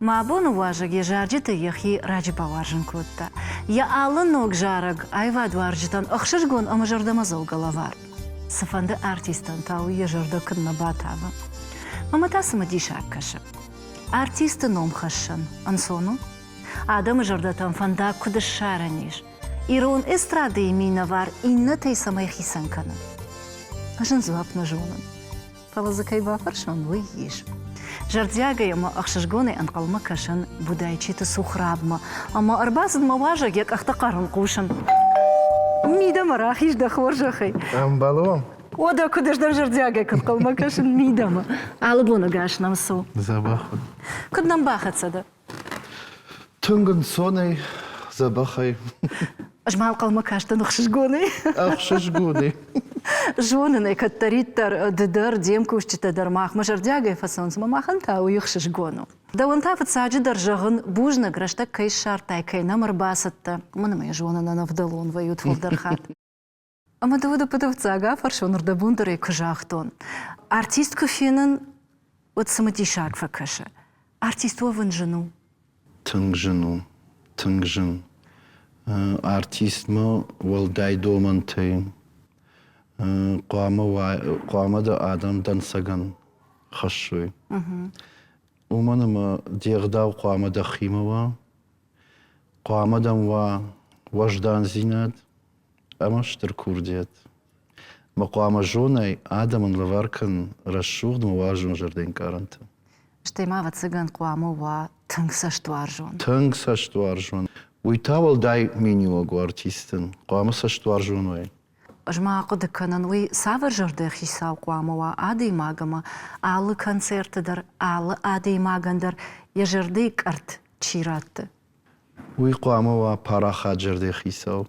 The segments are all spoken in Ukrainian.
Мабон уважак я жаржита яхи раджипа варжин кутта. Я аллы ног жараг айвад варжитан ахшыргон амажардамазол галавар. Сафанды артистан тау я жарда кынна батава. Маматасыма дишак каша. Артисты ном хашан. Ансону? Адамы жардатан фанда кудыш шараниш. Ирон эстрады имина вар инна тей самай хисанкана. Ажын зуап на жонан. Палазакай бафаршан вы еш. Жардяга яма ахшашгоны анқалма кашан будайчиты сухрабма. Ама арбазын маважак як ахтақарын қушан. Мида марахиш да хворжахай. Амбало. Ода кудыждар жардяга анқалма кашан мидама. Алыбуна гаш нам су. Забаху. Куд нам бахатса да? Тунген соной забахай. Ажмал қалма каштан ахшашгоны. Ахшашгоны. Жонын каттариттар дыдар демкушчита дармах мажардяга фасонс мамахан та уйхшашгону. Да он тафат саджи даржагын бужна грашта кай шартай кай намар басатта. Мана моя жона на навдалон вают фолдархат. Ама да вода подавцага фаршонур да бундары кужахтон. Артист куфинен вот самотишак факаша. Артист овын жену. Тынгжыну. Тынгжын. Артист ма валдай домантай. Қуамада адам дансаган хашуй. Уманама дегдау қуамада химава. Қуамадан ва важдан зинад. Амаштыр курдет. Ма қуама жонай адамын лаваркан расшугдма важун жарден каранта. Штеймава цыган қуама ва тынг саштуар жон. Тынг саштуар жон. Уйта валдай миниогу артистын. Қуама саштуар жонвай. Жма қыды канан уй савар жарды хисау қуамава ады магама, алы концертыдар, алы ады магандар, я жарды карт чиратты. Уй қуамава параха жарды хисау.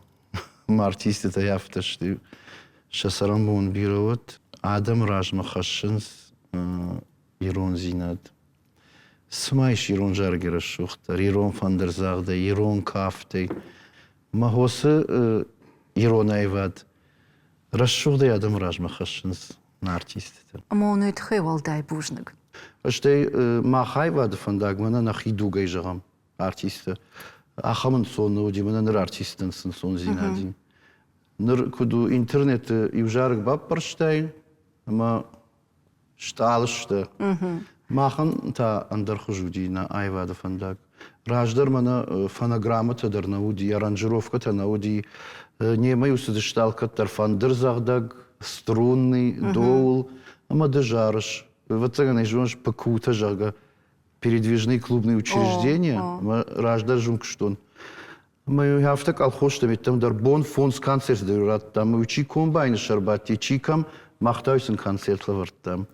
Артисты та яфташты. Шасарам бун бироват. Адам ражма хашынс ирон зинад. Смайш ирон жаргера шухтар, ирон фандерзагда, ирон кафтай. Махосы ирон айвад. Расшугда адам ражма хашынс на артисты. Ама он уйт валдай бужныг. Аштай махайвад фандаг мана нахидугай жагам артисты. Ахамын соны уди мана ныр артистын сон зинадин. Ныр куду интернеты ивжарг бап барштай, ама шталышты. Махан та андар хужуди на айвада фандаг. Раждар мана фонограммата дар науди, аранжировката науди. Нема юсыды шталкаттар фандырзагдаг, струнный, доул, ама дежарыш. Вот цаган айжуанш пакута жага. Передвижные клубные учреждения, раждар жункштон. Мы хафтак алхошта ведь там дар бон фонс концерт дырат там учи комбайны шарбати чикам махтайсын концерт лаварт там.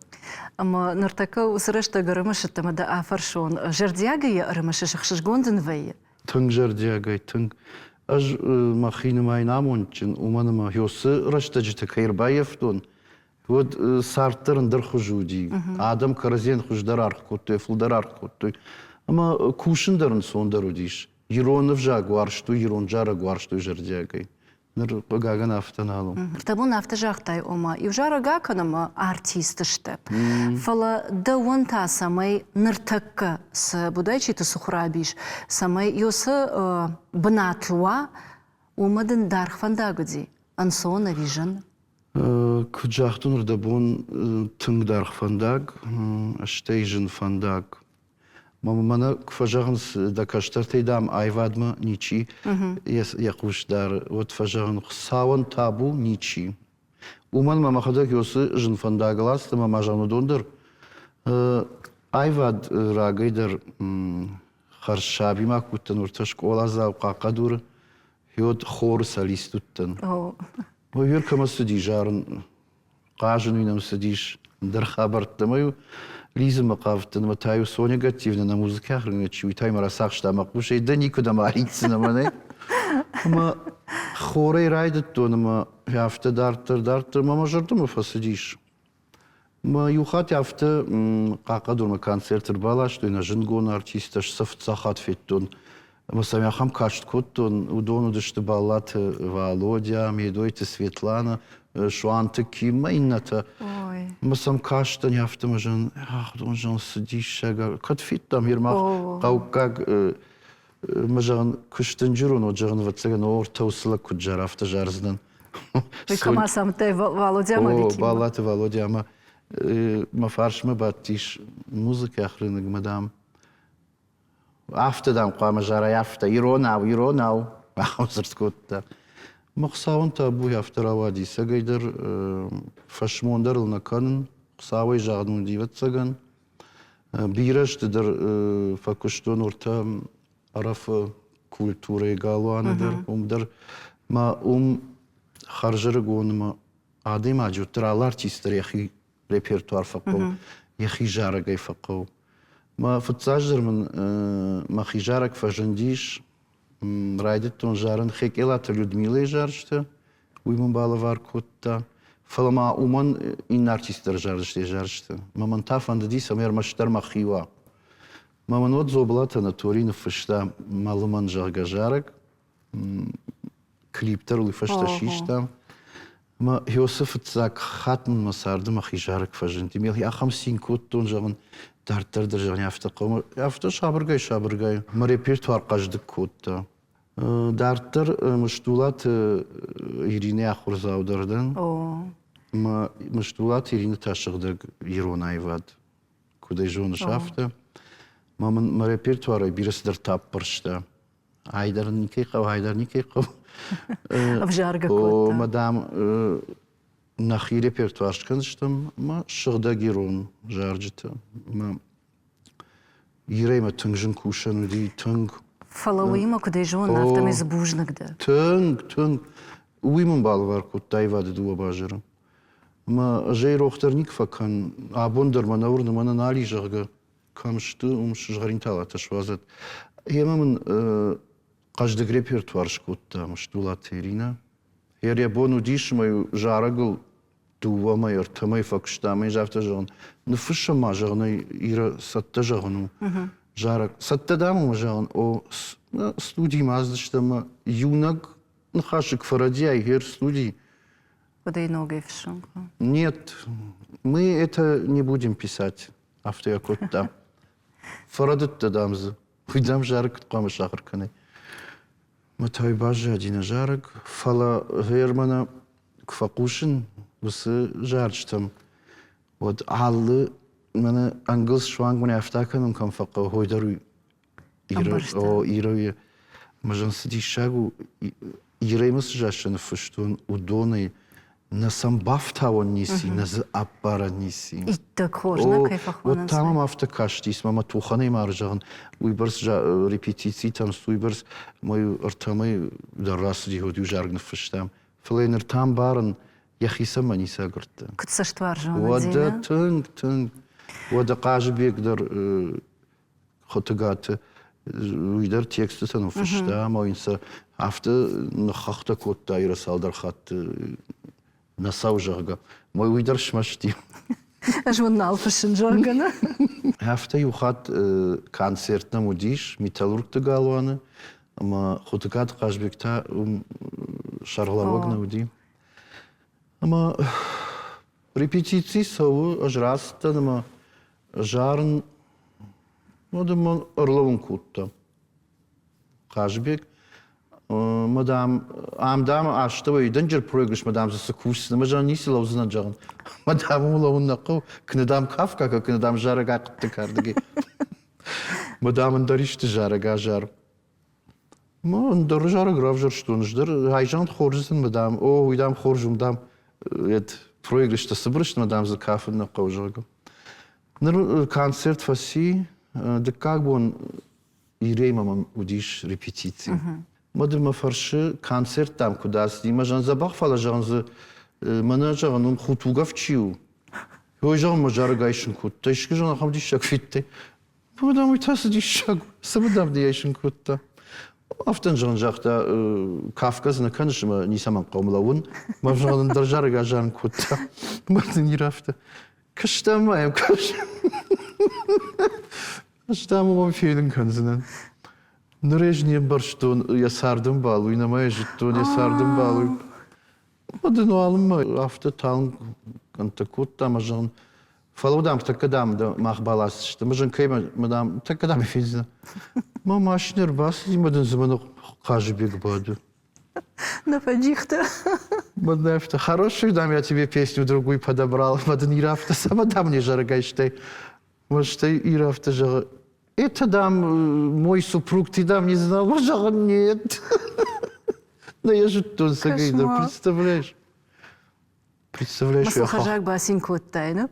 Ама нартака усрашта гарымышы тамада афаршон. Жардяга я арымышы шахшашгондын вайы. Тынг жардягай, тынг. Аж махины май намончин, уманыма хёсы рашта жита кайрбаев тон. Вот сарттарын дар хужуди. Адам каразен хуждар арх коттой, фулдар арх коттой. Ама кушындарын сондар удиш. Иронов жаг варшту, ирон жара варшту жардягай. Ныр гаган автоналу. Ртабун автожахтай ома. И вжара гаканама артисты штеп. Фала да ванта самай ныртакка с будайчиты сухрабиш. Самай йосы бнатлуа умадын дарх фандагуди. Ансона вижен. Куджахтун рдабун тынг дарх фандаг, аштейжен фандаг. Мана кфажагнс да каштартейдам айвадма ничи. Якушдар вот фажагн саван табу ничи. Уман мамахадак йосы жен фандаглас, мама жану дондыр. Айвад рагайдар харшаби макуттан урташк олаза какадур. Йод хор солистуттан. Вир кама сидиш жарн кажен винам сидиш дар хабарт мою Лиза мақавтын матаю со негативно на музыке ахрынгачи уйтай марасах шта мақбуш да никуда мариться на мане. Ма хорей райдет то на яфта дартер мама жартума фасидиш. Ма юхат яфта какадур ма концертер бала что на жингон артиста сафцахат феттон. Ма самяхам кашт коттон удону дышты баллаты Володя, медойты Светлана, шуанты Кима инната. Ой. Масам каштан яфтам жан, он жан сидишага. Катфит там ермах каукаг мажан куштан журун оджан ватсаган ортаусла куджар автожарздан. Викамасам те Володяма О, викима. балаты Володяма. Ма фаршма баттиш музыка ахрыныг мадам. Афтадам қама жара яфта. Иронау. Ахамсырскотта. Мақсауынта бұй афтарава дейсі гайдар фашмондар ылна канын. Қсауай жағдың дейватсаган. Бирашдыдыр факуштон орта арафы культуры галуаныдыр. Умдар ма харжыры гоныма адым ажуттыр ал артистер яхи репертуар фақау. Яхи жарагай фақау. ما فتزاجر من ما خيجارك فجنديش رايدتون جارن خيك إلا تلودميلي جارشته ويمن بالوار كوتا فلما أومن إن أرتيستر جارشته ما من تافن دي سمير مشتر ما خيوا ما من وضزو بلاتا نتورين فشتا معلومان جارجا جارك كليبتر اللي فشتا شيشتا ما يوسف تزاك خاتم مسارد ما خيجارك فجندي ميل هي 50 كوتون جارن Дартырдыр жаны автоқомы. Авто шабыргай. Ма репертуар қаждық көтті. Дартыр мұштулат Ирине Ахурзаудырдың. Ма мұштулат Ирине ташығдық Ирон айвад. Кудай жоны шафты. Ма репертуары бірісдір тап біршті. Айдар никей қав. Авжарга көтті. Мадам нахи репертуар шканштам, ма шыгда герон жаржыты. Ма ирейма тыңжын кушану дей, тың. Фалауима кудай жон автами збужныкды. Тың. Уймын балы бар кут дайвады дуа бажыры. Ма жей рохтар никфакан, абондар ма наурны мана нали жағы камшты, умшы жғарин талата швазат. Емамын қаждық репертуар шкутта, мыштула терина. Ер я бону дишмаю жарагыл дуама ертамай факштамай жавта жагын. Нуфыша ма жагын ира сатта жагыну. Жарак сатта даму жагын о студии маздыштама юнак нахашик фарадия гер студии. Кудай ногой фшунг. Нет, мы это не будем писать. Автоякотта. Фарадытта дамзы. Уйдам жарак кама шахарканы. Матай бажа один жарок, фала германа кфакушин, высы жарчтам. Вот аллы, мене ангылс шванг мене афтаканым камфака хойдару ирауи. Мажан сиди шагу, иреймыс жашын фыштун удоной, на сам бафтавон ниси, на аппара ниси. Итта кожна кайфахонан. Вот тамам автокаштис, мама туханы маржаган, уйбарс репетиции там суйбарс, мой артамай даррас диходу жаргны фыштам. Флейнер там баран яхиса маниса гыртты. Кутсаштвар жона Вада тынг. Вада кажбек дар хотыгаты. Уйдар тексты тану фыштам, ойнса авто нахахта котта айра салдар хатты. Насау жага. Мой уйдар шмашти. Журнал фышын жаргана. Хафта юхат концертна мудиш, металлургты галуаны. Ама хотыгат кажбекта шарлавагна уди. Ама репетиции савы ажрастан, ама жарын мадам орловын кутта. Кажбек. Мадам, амдам аштавай данжер проигрыш мадам за сакусна, мажан ниси лаузна жаган. Мадам улавун нақау, кнадам кафка, как кнадам жарага қытты кардыги. Мадам даришты жарага жар. Ма дар жараг равжар штунждыр, хайжан хоржсын мадам, о, уйдам хоржумдам, эт проигрышта сыбрышт мадам за кафын нақау жага. Нар концерт фаси, да как бы он иреймам удиш репетиции. Мадам фарши концерт там куда снима жан забах фала жан за мана жан хутугав чиу. Ой жан мажаргайшин кутта. Ишки жан хам дишак фитте. Мадам итас дишак. Сабадам дияшин кутта. Афтан жан жахта Кавказ на каншма не саман қомлауын. Ма жан даржарга жан кутта. Мадам не рафта. Каштамаем каш. Каштамам фейлин канзынан. Нурежнее барштон я сардым балуй, на моей житон я сардым балуй. Мадам алым авто талн كنت كوتا مجن فلودام تكدام ده ماخ بالاس مجن كيما مدام تكدام فيزنا ما ماشنر باس مدن زمانو قاجي бег баду. На подихта. Маднафта, хорошую дам, я тебе песню другую подобрал. Мадан Ирафта, сама дам мне жаргайштай. Может, ты Ирафта жара. Это дам мой супруг, ты дам не знал, может, нет. Но я же тут загайда, представляешь? Представляешь, я Маслахажак басин коттайна.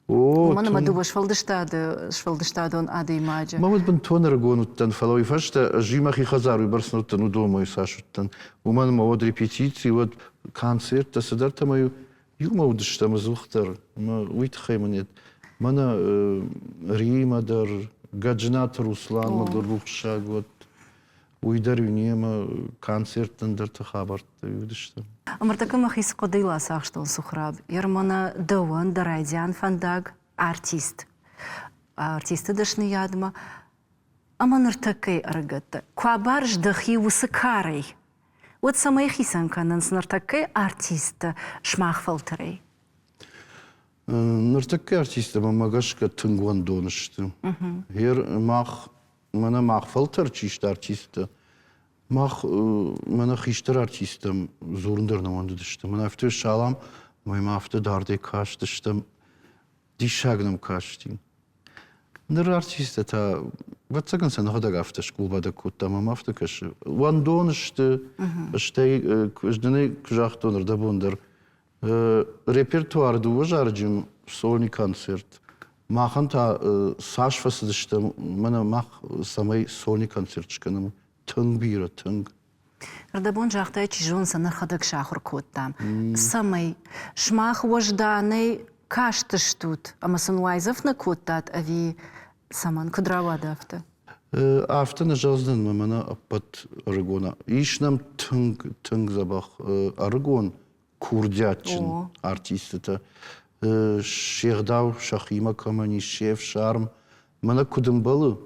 О, Мана мадуба швалдыштадон ады имаджа. Мамад бен тонер гонуттан фалой фашта жимахи хазару барснуттан удома и сашуттан. Уман мавод репетиции, вот концерт, тасадарта мою юма удышта мазухтар. Ма уитхайманет. Мана Римадар, Гаджнат Руслан, Магарухша, вот уйдар юнема концерттан дарта хабарт удышта. Амартака махис қодайла сақштон сухраб. Ермана дауан дарайдян фандаг артист. Артисты дашны ядма. Аманыртакай аргатта. Куабарж дахи усыкарай. Вот самая хисан канан снартакай артиста шмахфалтерей. Ныртакай артиста мамагашка тынгуан донышты. Хер мах, мана махфалтер чишт артиста. Мах мана хиштер артистам зурндер наманды дышты. Мана афты шалам, мой мафты дарде каштыштым, дишагнам каштин. Ныр артиста та, ватсаган сан ходаг афты шкулбада куттама мафты кашы. Ван донышты, штай күждіні күжақтоныр да бондыр. Репертуарды уважарджым сольный концерт. Махан та сашфасы дыштым, мана мах самай сольный концерт шканам. Тынг бира, тынг. Радабон жахтай чижон сана хадаг шахур коттам. Самай шмах вожданай каштыштут. Амасын вайзов на коттат, ави саман кудрава дафта. Афта на жалздан мамана апат аргона. Ишнам тынг забах аргон курдятчин артистата. Шехдав шахима камани шеф шарм. Мана кудымбалы.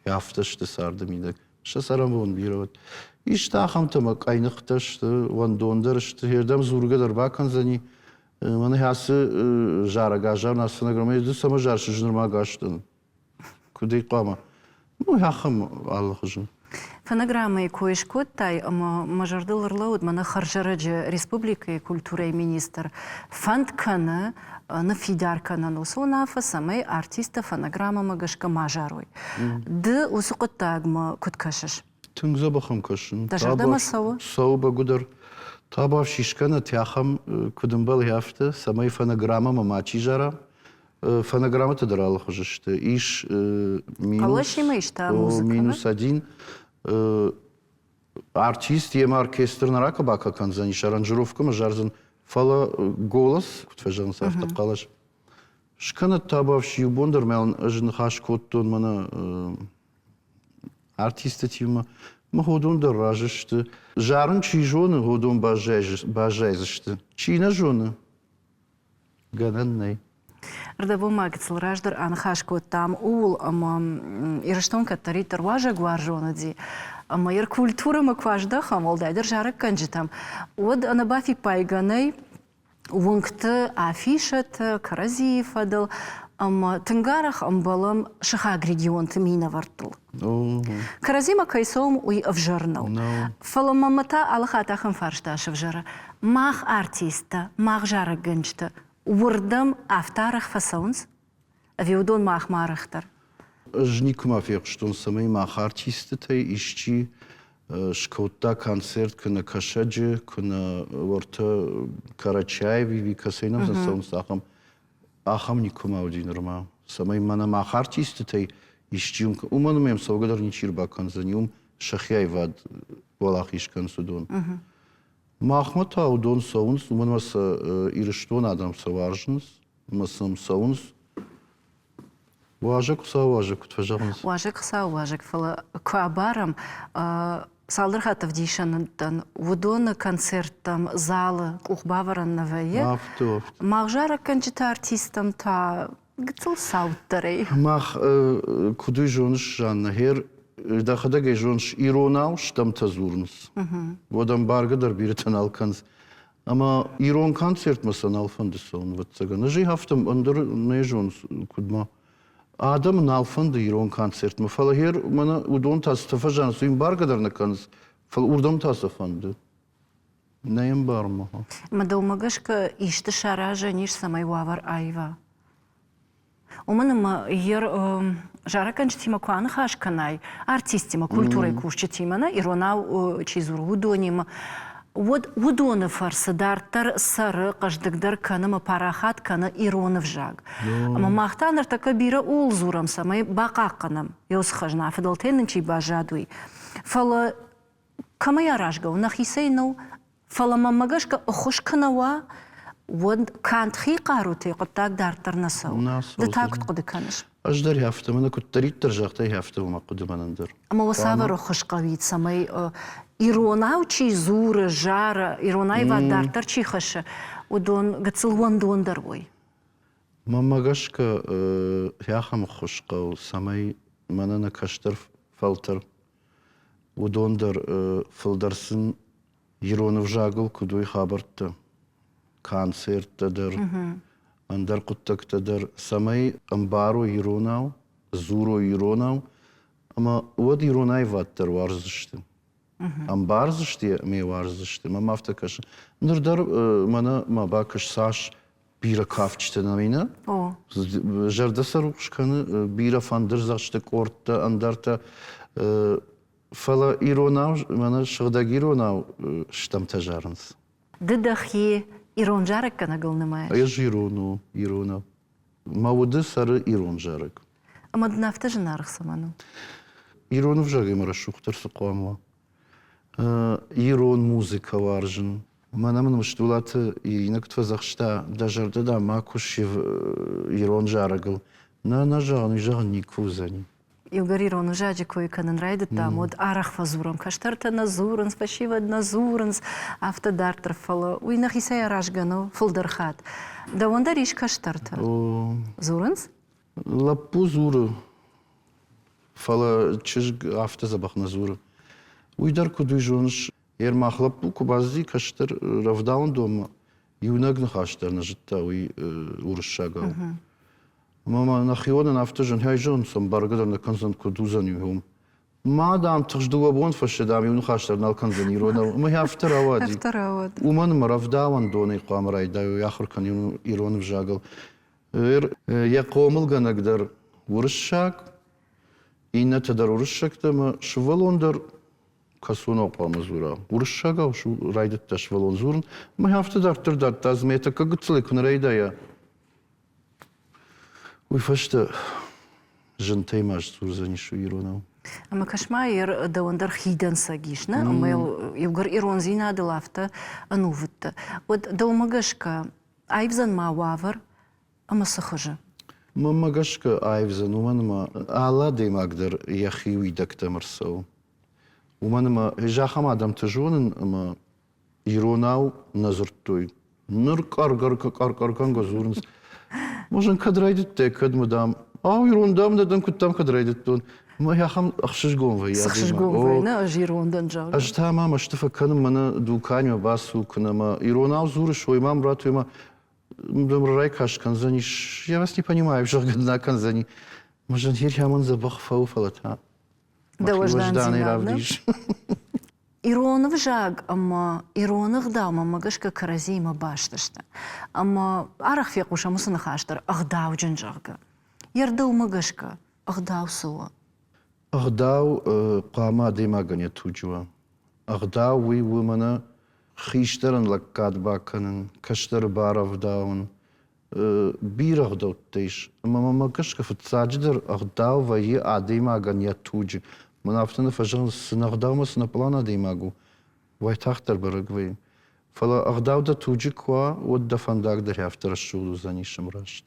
Афта шты сардым идак. Шасарам вон бировать. И штахам там кайнахта, что вон дондер, что хердам зургадар баканзани. Мана хасы жарагажар насына грома, иду сама жаршы жнырма гаштын. Кудей қама. Ну, яхам Аллах жын. Фонограммы коиш коттай, ама мажардылыр лауд, мана харжараджы республика культура и министр фантканы, на фидарканы носуна самай артиста фонограмма магашка мажаруй. Ды усу коттагма куткашыш. Тынг забахам кашын. Дажардама сау? Сау багудар. Табав шишкана тяхам кудымбал яфты, самай фонограмма мамачи жара. Фонограмма тыдыр Аллах жышты. Иш минус один. Артист ем оркестр нарака бака канзаниш аранжировка мажарзан фала голос кутфажан сафта қалаш. Шкана табавши юбондер мелн ажын хаш коттон мана артиста тима махудун да ражышты. Жарын чи жоны худун бажайзышты. Чина жоны. Гананнай. Рдабу магицл раждар анхаш коттам ул, ама ирыштон каттаритар важа гваржонади. Ама ир культура макважда хамолдайдер жарак канжитам. Од анабафи пайганай вункты афишат каразиев адыл, ама тынгарах амбалам шахаг регион тымина вартыл. Каразима кайсоум уй авжарнал. Фаламамата алхатахам фаршташ авжара. Мах артиста, мах жарак ганжта. Урдам автарах фасаунс, авиудон мах марахтар. Жникума фех, что он самый мах артисты тай ищи шкота концерт кына кашаджи, кына ворта Карачаеви, викасейнам фасаунс ахам никума удинрма. Самый мана мах артисты тай ищи уману мем саугадар ничир бакан за ним шахяй вад валах ишкан судон. Махмат аудон саунс, уманмаса ирыштон адам саваржнс, масам саунс. Важак саважак, тважамс. Важак саважак, фала куабарам салдырхатов дишандан удон концертам залы кухбаваран навае. Авто. Махжара канчита артистам та гцл сауттарей. Мах кудуй жонш жанна хер дахадагай жонш иронал штам тазурнс. Водам баргадар биртан алканс. Ama İran konsert mesela alfandı son vatsaga. Najı haftam under nejon kudma. Adamın alfandı İran konsert mi? Fala her bana udon tasfafa jan suyun bar kadar nakans. Fala urdam tasfandı. Neyim бар mı? Мадоумагашка ишты шара жаниш самай вавар айва. Оманым ер жараканч тима куаны хашканай, артистима, культурой кушча тимана, иронау чизур удонима. Вот удоны фарсы дартар сары каждыгдар каныма парахат каны иронов жаг. Ама махтаныр така бира ул зурам самай бақақанам. Йос хажна афидалтенын чи бажадуй. Фала камай аражгау нахисейнау فلا ماماگاشکا خوش کنوا ود کانتخی قاروتی قطعک دارتر نسو. دتاکت قد کنش. أجدر هفته من كنت تريد ترجعتي هفته وما قد من ندر. أما وصابر خوش قويت سماي إيروناو چی زور جار إيروناي واد دارتر چی خش ودون قتلوان دون دروي. ماماگاشکا هیاخم خوش قو سماي مننا كشتر فلتر ودون در فلدرسن İronov jagıl kuduy habertte, konserttedir, andar kuttaktedir. Samay ambaro İronav, zuro İronav, ama od İronay vattır varzıştı. Ambar zıştı me varzıştı. Ma afta kaş. Nırdar mana ma bakış saş bira kafçtı namina. Jarda saruşkanı bira fandır zaştı kortta andarta Fala İronav, mana şıgda İronav ştam tajarınız. Dıdahi İron jarık kana gılnımayış. Ayaj İronav. Mavudı sarı İron jarık. Ama dınafta jınarıq samanı. İronov jagı mara şuxtar sıqamva. İron muzika varjın. Mana mın müştulatı inak tfazaqşta dajarda da ma kuşiv İron jarıgıl. Na jağın nikuzani. Югари рону жаджи кой канан райдет там от арах фазурам каштарта назуранс пашива назуранс автодартер фала уйнах исай арашгано фулдерхат да вонда риш каштарта зуранс Лапу зуру фала чиж авто забах назуру уйдар кудуй жонш ер махлапу кубаззи каштар равдаун дома юнагн хаштар нажитта уй уршага Мама нахионен автожен хайжон сам баргадар на канзан кудузанюхум. Мадам таждуга бон фашедам юн хаштар на канзан ирона. Мы автор авади. Уман маравдаван доны қамрай даю яхр кан юн ирон в жагал. Я қомыл ганагдар уршак. Инна тадар уршак тама швалондар касуна қамазура. Уршага шу райдет та швалон зурн. Мы автодар тырдар тазмета кагыцлык нарайдая. Уй фашта жентей маш зурзанишу Иронау. Ама кашмайер да ондар хидан сагишна, ама югар Ирон зина делафта анувытта. Вот да умагашка айвзан ма вавар, ама сахажа. Мамагашка айвзан уманма ала демагдар яхи уйдакта марсау. Уманма жахам адам тажонын ама Иронау назуртуй. Ныр карканга зурнс. Можен кадрайдет те кадмадам. Ирондам дадам куттам кадрайдет тон. ما ياخم أخشش قوم أخشش قوم نا جيرون دنجال أجتها ما مشتفى كان منا دوكاني وباسو كنا ما إيرونا وزور شوي ما مراتو ما رايكاش كان زنيش я вас не понимаю что годна كان زني может هير я من забах фауфалата да вожданный равдиш Иронов жаг, ама иронов да, ама магашка каразима башташта. Ама арах фекуша мусана хаштар, ахдау джанжага. Ярдау магашка, ахдау суа. Ахдау қама демагане туджуа. Ахдау ви вымана хиштаран лаккад баканын, каштар баравдаун. Бир ахдау тейш. Ама магашка фатсадждар ахдау ваи адемагане туджи. من أفتنا فجأة سنغداو ما سنبلانا ديماغو ويتاختر برقوي فلا أغداو دا توجيكوا ودا فانداك در هفتر الشغل زانيشم راشت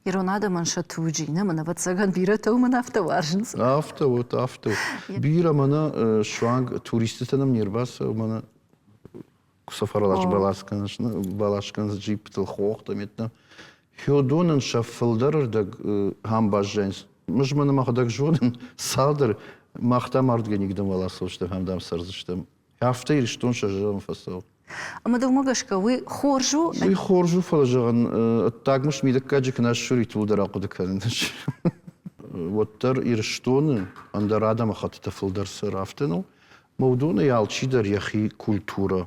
إيرونادا منشا توجينا من أبتساقان بيرا تو من أفتا وارجنس أفتا بيرا منا شوانغ توريستتنا منيرباس ومنا سفرلاش балашканс جيبتل خوخ تميتنا هيودونن شافلدر دا هم باجينس مش من ما خدك جودن صادر ما اختار مرد جنيك دم ولا صوت هم دم سرزشتم هفته يرشتون شجرة مفصل Ама да умагашка, вы хоржу, Уй хоржу фалажаган, тагмаш мидак каджик наш шурит ударақуды календаш. Воттар ирштоны, андарада махатта фылдар сырафтыну, мавдуна ялчидар яхи культура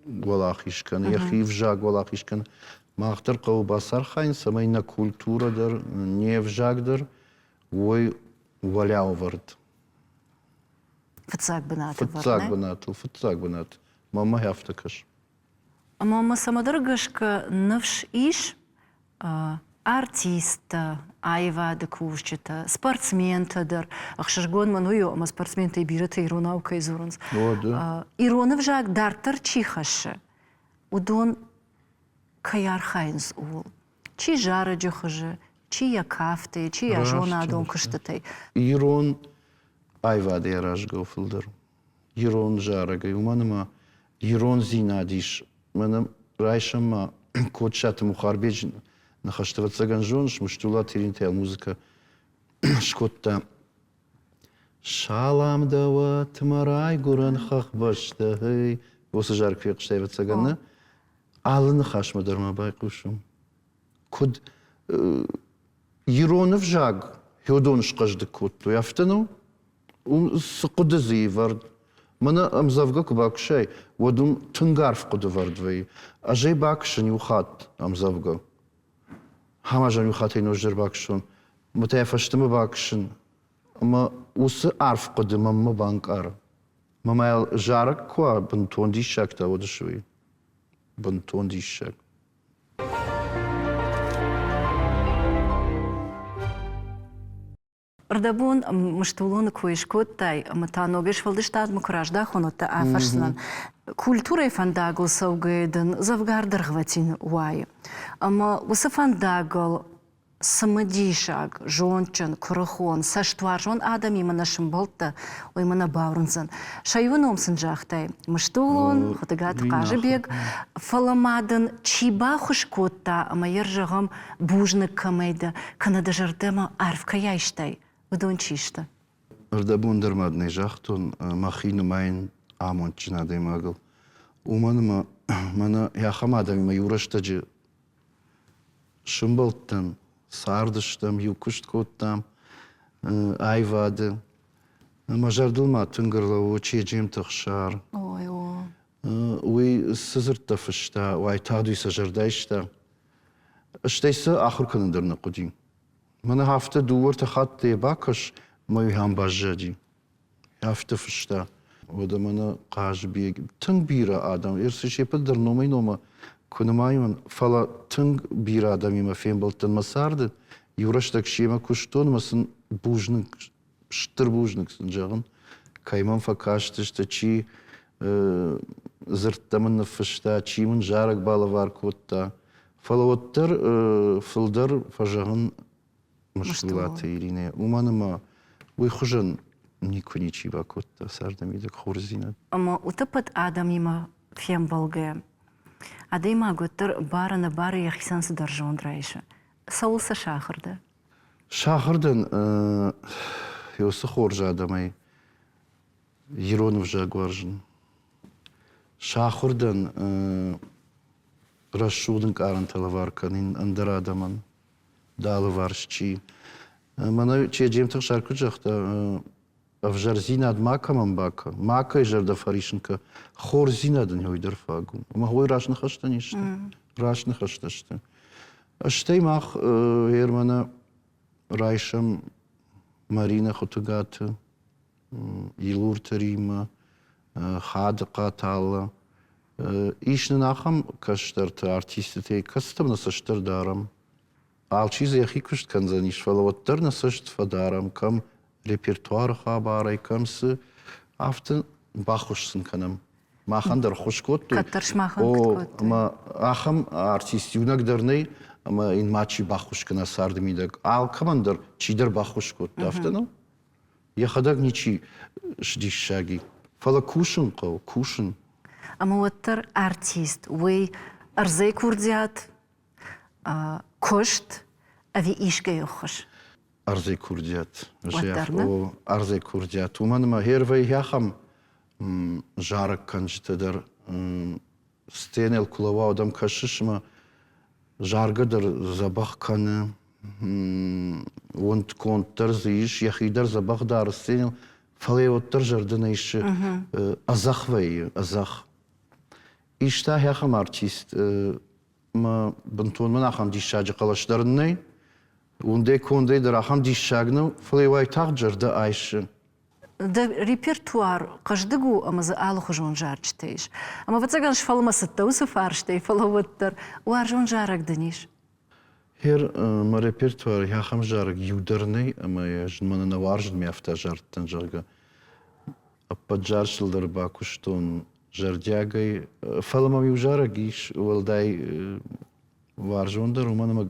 валахишкан, яхи вжаг валахишкан. Махтар қаубасар хайн, самайна культура дар, не вжагдар, ой валяу вард. фацак бинаты Фыцак бинат. Мама яфтакаш. Ама ма самадаргашка навш иш артиста, айва да кушчета, спортсментадыр. Ахшыргон мануйо, ама спортсменты бираты иронаука изурунс. О, да. Иронов жак дартар чихашы. Удон каяр хайнс ул. Чи жара джохажы, чи я кафты, чи я жона адон кыштытай. Ирон айва де яражгау фылдар. Ирон жарагай. Уманыма ирон зинадиш. Манам райшама кодшаты мухарбеж нахаштываться жонш, муштула теринтел музыка шкотта. Шалам дава тмарай гуран хахбашта. Осы жарк фиқштайваться ганна. Алыны хашмадарма байқушым. Куд иронов жаг. Хёдоныш кажды котту. Яфтану? Сықуды зивард. Мана амзавга кубакшай. Вадум тынгарф куды вардвай. Ажай бакшын юхат амзавга. Хамажан юхат айнождер бакшын. Мутаяфаштымы бакшын. Ама усы арф куды мамма банкар. Мамайл жарак куа бантон дишак та водышвай. Бантон дишак. Ардабун мыштулун куишкоттай, матаногеш валдыштад мукражда хонотта афарслан. Культура фандагл саугайдын завгардар хватин уай. Ама усы фандагл самадишаг, жончан, курахон, саштваржон адам имана шымболта, оймана баурынзан. Шайвын омсын жахтай. Мыштулун, хотагат кажыбек, фаламадын чиба хушкотта, ама ержагам бужнык камайда, канада жардема арфка яйштай. Удон чишта. Ардабун дармадный жахтун, махину майн амон чинадай магл. Уманыма, мана яхамадами юраштаджи шымболттан, сардыштам, юкушткоттам, айвады. Мажардылма тынгырлау, чеджем тахшар. Ой, о. Уй сызыртта фышта, уай тадуй сажардайшта. Штайса ахыр канындырны кудин. Мана хафта дувар тахатты бакаш, мой хамбажади. Хафта фышта. Ода мана қаж бег. Тынг бира адам. Ерсі шепілдір номай нома. Күнімайын фала тынг бира адам има фембалтын масарды. Юраштак шема күштон масын бужнық, штыр бужнықсын жағын. Кайман факаштышта чи зырттамын фышта, чимын жарак балы var котта. Фала оттар фылдар фажағын мыштылаты ирине. Уманыма уй хужан нику ничиба котта сардамидек хорзина. Ама утапат адам има фембалге. Ада има готтар барана бары яхисан сыдаржон драйша. Саулса шахырда. Шахырдан yosu хоржа адамай Еронов жагваржын. Шахырдан расшудын каранталы варканын андара адаман далы варшчи. Мана чеджемтық шаркы жақта авжар зинад макаман бака. Мака и жарда фаришынка хор зинадын хойдар фагу. Ама хой рашны хашта ништа. Рашны хашта шта. Аштай мах ермана Райшам Марина Хотугата, Илур Тарима, Хадыка Талла. Ишны нахам каштарты артисты кастым насаштар дарам. Алчиза яхи кушт канзаниш фалаваттар насашт фадарам, кам репертуар хабарай, камсы афтын бахушсын канам. Махандар хушкотту. Каттарш махан куткотту. Ма ахам артист юнагдарнай, ама ин мачи бахушкана сардымидак. Ал камандар чидар бахушкотту афтыну. Яхадаг ничи шдишаги. Фала кушын қау, кушын. Ама оттар артист, уй арзай курдиат, кошт, ави ишка йохаш. Арзай курдиат. Оттарна? Арзай курдиат. Уманыма хервай яхам жарак канжтадар ستینل کلوا آدم کشش ما جارگه در زباق کنه وند کنتر زیش یخی در زباق دار ستینل فلیوتر جردنیش ازخ وی ازخ İşte hekam artist ma bantun man axam dişacı qalaşlarını unde konde der axam dişagını flavay taqjırda ayşı. Да репертуар каждыгу амазы алых жон жарчтейш. Ама вацаган шфалмасытта усыфарштей фалавыттыр. Уар жон жарак дыниш. Her ma repertuar hekam jarık yudarını ama jmana navarjın mefta jarttan jarga. Appa jarşıldır bakuştun жардягай фалмам южара гиш валдай варжонда романама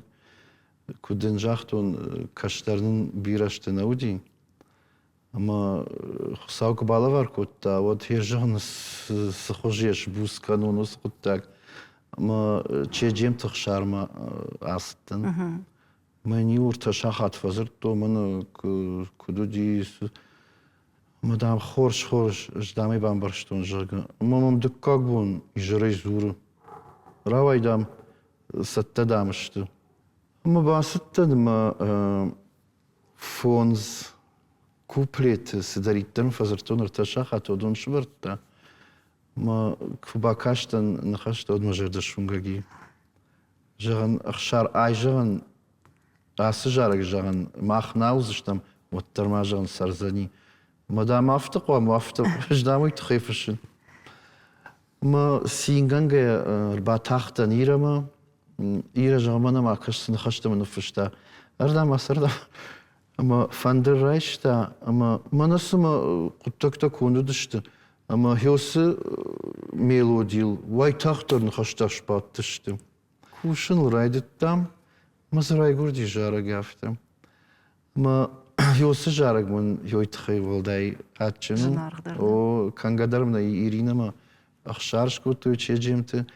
куден жахтон каштарнын бираштын ауди ама хсаук балавар кутта вот хержан схожеш бусканун ускуттак ама чежем тхшарма астын мани урта шахат фазыр то мана кудуди Мадам хорш ждаме бамбарштон жага. Мамам дыккак бун ижрей зуру. Равайдам саттадамышты. Ама басыттадыма фонз куплеты сидариттен фазыртон ырташа хатодон швыртта. Ма кубакаштан нахашта одма жерда шунгаги. Жаган ахшар ай жаган асы жарак жаган махнаузыштам оттарма жаган сарзани. Мадам автоқ ва мафтоқ ждамой тхефшин. Ма синганга батахтан ирама ира жамана макашсын хаштам нуфшта. Ардам асардам. Ама фандеррайшта ама манасыма куттакта кондудышты. Ама хёсы мелодил вай тахтан хашташ баттышты. Кушын райдыттам мазрай гурди жара гафтам. Ма Hyosu jaragmun hyoytxay volday atçının. O kangadarımda irinama axşarş kutu çecimti.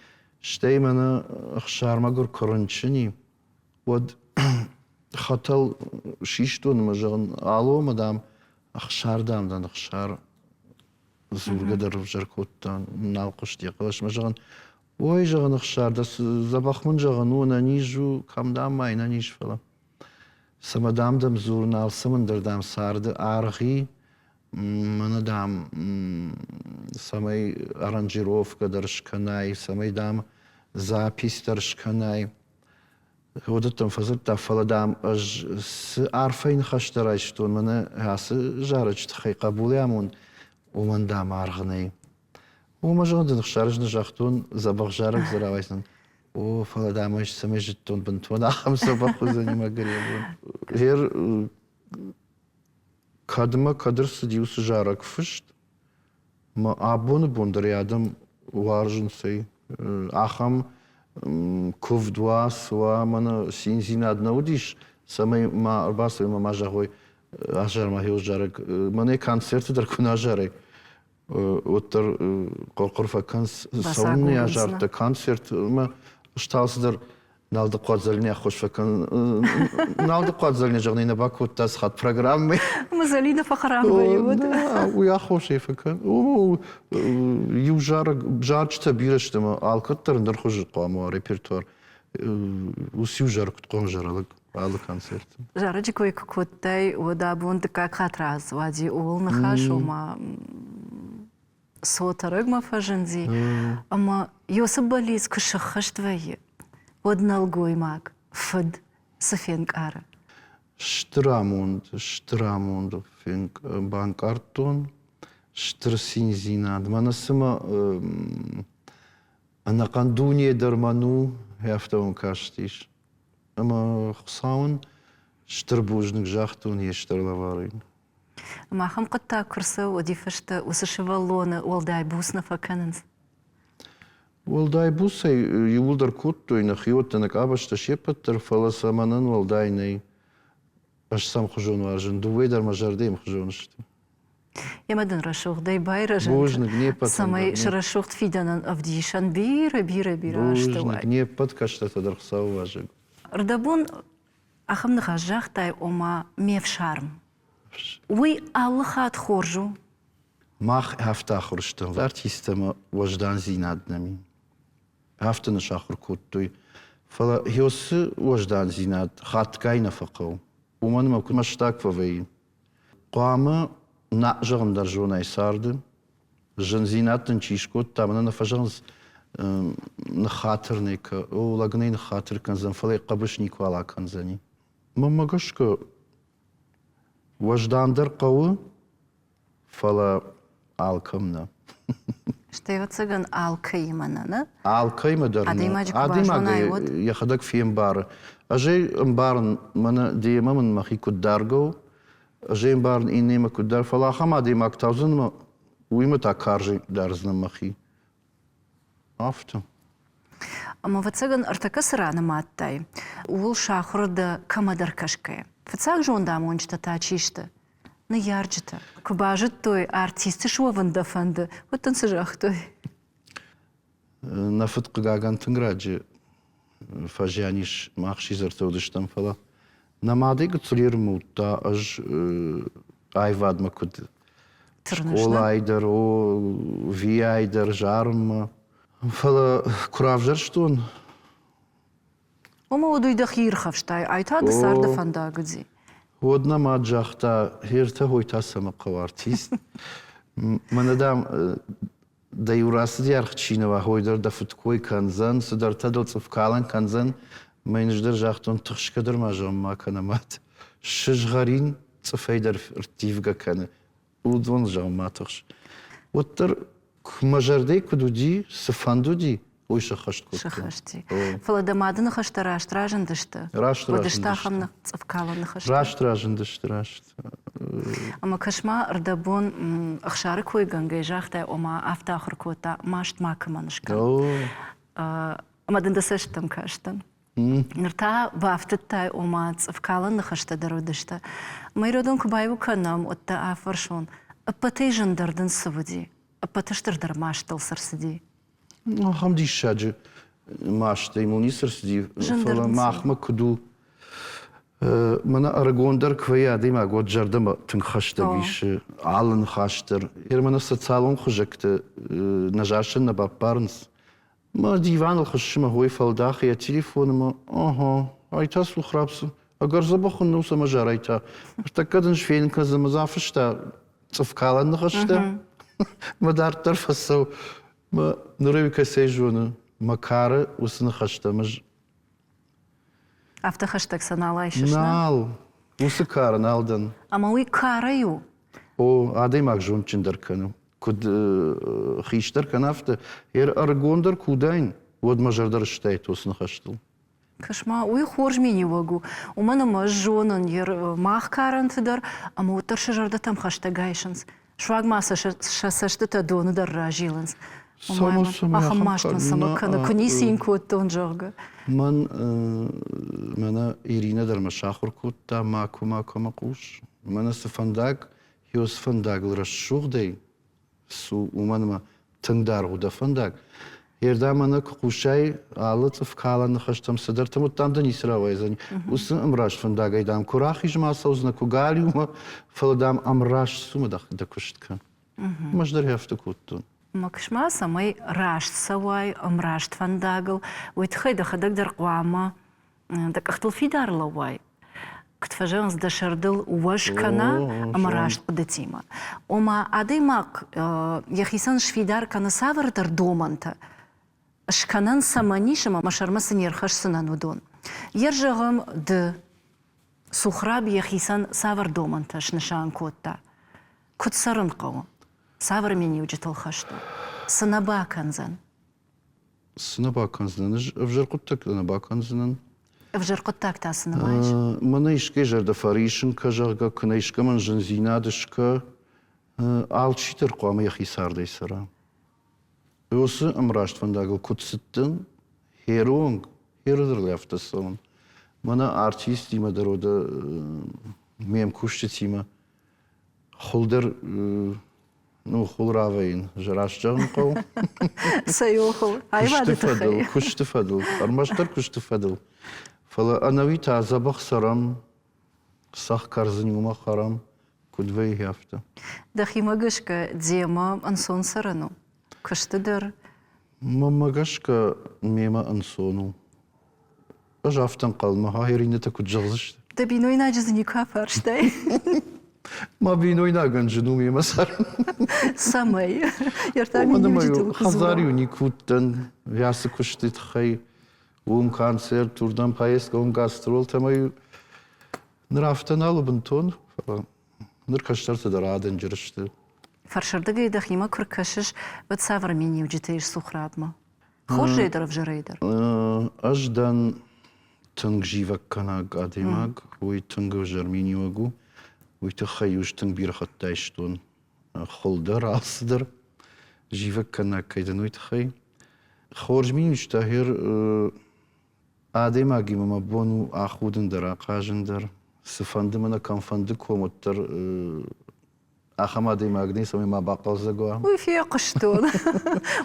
Штей mana axşarma gur korunçini. Vod xatal şiştun majağın alo madam axşardamdan axşar zurgadar jarkottan nalqış diye qalaş majağın. Oy jağın axşarda zabaxmun jağın ona niju kamdam mayna niş falan. Samadamdam zurnal samandardam sardı arhi manadam samay aranjirovka darshkanay samaydam zapis darshkanay hodatam fazırta faladam aj arfayn khashtarayshton mana hası jarach tkhay qabuliamun umandam arghnay umajodın khsharjna jaxtun zabagh jarak zarawaysan О, фаладамаш самежиттон бантон ахам сабаху занимагаребун. Хер кадма кадр сидиус жарак фышт. Ма абону бундар ядам варжын сей. Ахам ковдуас ва мана синзина аднаудиш. Самай ма арбасой ма мажагой ажар ма хеус жарак. Мане концерты дар куна жарак. Оттар qorqurfa savunni ajarta konцерт ма шталсыдыр налды қуадзаліне хош факан налды қуадзаліне жағнайна бакут тас хат программы Мазалина фахарамбай вот. Уя хош факан о южар жарчта бирештема алкаттарындар хожи қома репертуар усюжар кутқон жаралык алы концерт Жараджи кой кукуттай ода бунды как хатраз вади улныха шума сотарыгма фажынзи ама Йосып бализ кышахаш твои одналгой мак фд сфенк ара штрамунд фенк банкартон штырсинзинад манасыма анакандуния дарману яфтаун каштиш ама хсаун штырбужник жахтун ештарлаварын Махам кытта курсы одифашта усышевалоны олдай бусна факанынс. Олдай бусай юлдар кутту и нахиоттанак абашта шепаттар фаласаманын олдайнай аш сам хужон важен дувейдар мажардем хужонышты. Ямадын рашуғдай байражын. Божник не пат. Самай шарашуғт фиданын авдишан бира ашты вай. Божник не пат каштата дархсау важыг. Рдабун ахамныға жақтай ома мев шарм. Уй аллахат хоржу. Мах хафта хорштын. Артистама вождан зинаднами. هفتن شاخر كوتوي فلا هيوس وجدان زينات خات كاينة فقو ومن ما كنت مشتاق فوين قامة نعجم در جونا يسارد جن زينات نشيش كوت تامنا نفجرز نخاطر نيك او لغني نخاطر كنزن فلا قبش نيكوالا كنزني ما قشكو وجدان در قوة فلا عالكمنا Штева цыган алка имананы. عالقيمة درنا Адимаجик важна يود. ياخدك في امبار اجي امبار من ديما من مخي كدارجو اجي امبار اني ما كدار فلا خما ديما كتاوزن ما ويما تاكارجي دارزنا مخي афто Ама в цыган артакас рано маттай. Ул шахурда камадар кашкая. В цаг жонда мончта тачишта. На ярджита. Кубажит той артисты шованда фанда. Вот танцежах той. نفت قاقان تنراجي فاجيانيش ماخشي زرتودشتم فلا نمادي قصير موتا اج ايفاد ما كنت Тырнышна. Олайдер, о виайдер, жарм. Фала куравжер штун. Ома одуйда хирхавштай. Айтады сарда фанда гудзи. Одна маджахта хирта хойта самаqa артист. Манадам да юрасы дияр чинова хойдер да футкой канзан, судар тадыл цыфкалан канзан, майнждер жахтун тышкадыр мажам маканамат. Шыжгарин цыфайдер ртивга каны. Удвон жаматыш. Оттер кмажардей кудуди сфандуди ой шахашт кот. Шахашти. Фала дамадын хаштара штражын дышты. Раштражын Водыштахамны цыфкаланы хашты. Раштражын дыштрашт. Ама кашма ырдабон ахшары койган гайжахтай ома афтахыр кота машт макаманышка. Ама дындасыштым каштын. Нырта вафтыттай ома цыфкаланы хашты дарудышты. Майродон кубайву канам отта афаршон. Апатай жандардын сывыди. Апатыштырдар маштыл сырсыди. Хамди шаджи машта имуни сырсди. Фала махма куду. Мана аргондар квая дима год жардама тын хашта биш. Алын хаштыр. Мана социалон хужакты нажашын на баппарнс. ما ديوان الخشمة هو يفلداخ يا تليفون ما ايتاس وخرابس اگر زبخن نوسا ما جاريتا اشتكدنش فين كذا مزافشتا صفكالا نخشتا ما دار طرفسو ما نروي كسيجون ما كار وسنخشتا مج Автохаштаг саналайшышна. نال وسكار نالدن Ама уи караю. او ادي ماك جون چندر كانو كود خيشتر كنافت ارغوندر كوداين ود مجردر شتايت وسنخشتل Кашма уи хоржмени вагу. У мене мажонон ер мах карантыдар, ама утыршы жарда там хаштагайшынс. Шваг маса шасашты та дону дар ражилынс. Ахам маштын самакана кунисин коттон жорга. من منا إيرينا در مشاخر كوتا ماكو مقوش منا سفندق هيو سفندق لرشوغ دي سو ومن ما تندار غدا فندق يردا منا كقوشاي عالت فكالا نخشتم صدرتم وتام دني سرا ويزني وس امراش فندق ايدام كوراخي جما سوزنا كوغاليوما فلدام امراش سوما دكشت كان مجدر هفت كوتون Макшма самай рашт савай, амрашт фандагл, уитхай да хадак дар қуама, да кахтыл фидар лавай. Ктфажанс да шардыл уашкана, амрашт податима. Ома адаймак, яхисан шфидар кана савар дар доманта, шканан саманишама машармасын ерхаш сынан удон. Ержағым ды сухраб яхисан савар доманта шнышан котта. Кутсарын қауым. Савармени уджитал хашту. Сынаба канзан. Сынаба канзан. Вжар куттак наба канзан. Вжар куттак та сынабаиш. Мана ишке жарда фаришын кажарга, кына ишке ман жын зинадышка. Алчитер қуама яхисардай сара. Осы амрашт фандагыл кутсыттын. Херуонг. Херудыр лафтасон. Мана артист има дарода мем кушчы тима. Холдер Ну, хулравейн, жарашчан қау. Сайохол. Айвады тахай. Куштыфадыл. Армаштар куштыфадыл. Фала анавита забах сарам, сах карзынюма харам, кудвей яфта. Дахима гышка дема ансон сарану. Кыштыдыр. Mamagashka mema ansonu. Ajaftan kalma hayırine takut cazıştı. Da bin oynayacağız nikah farştay. Ma bin oynagan junu mema sar. Samay. Yartan Ama benim mayo ciddi hazari unikuttan yası kuştit hay. Konser turdan payes gastrol temayu. Nraftan alıbın ton. Nır kaştarsa da raden jirişti. Farşarda gayda xima kurkaşış ve savr meni ujitayır suhradma. Hoş reyder avjarayder. Ajdan tâng jivak kanag ademag. Uy tâng jarmini vagu. Uy tıxayuş tâng bir hattayşton. Xoldar asıdır. Jivak kanag kaydan uy tıxay. Xorjmin üstahir ademag imama bonu ahudun dara qajındar. Sıfandı mana kanfandı komuttar. Ахам адемагни сами ма бақалзагоам. Уй фия қыштон.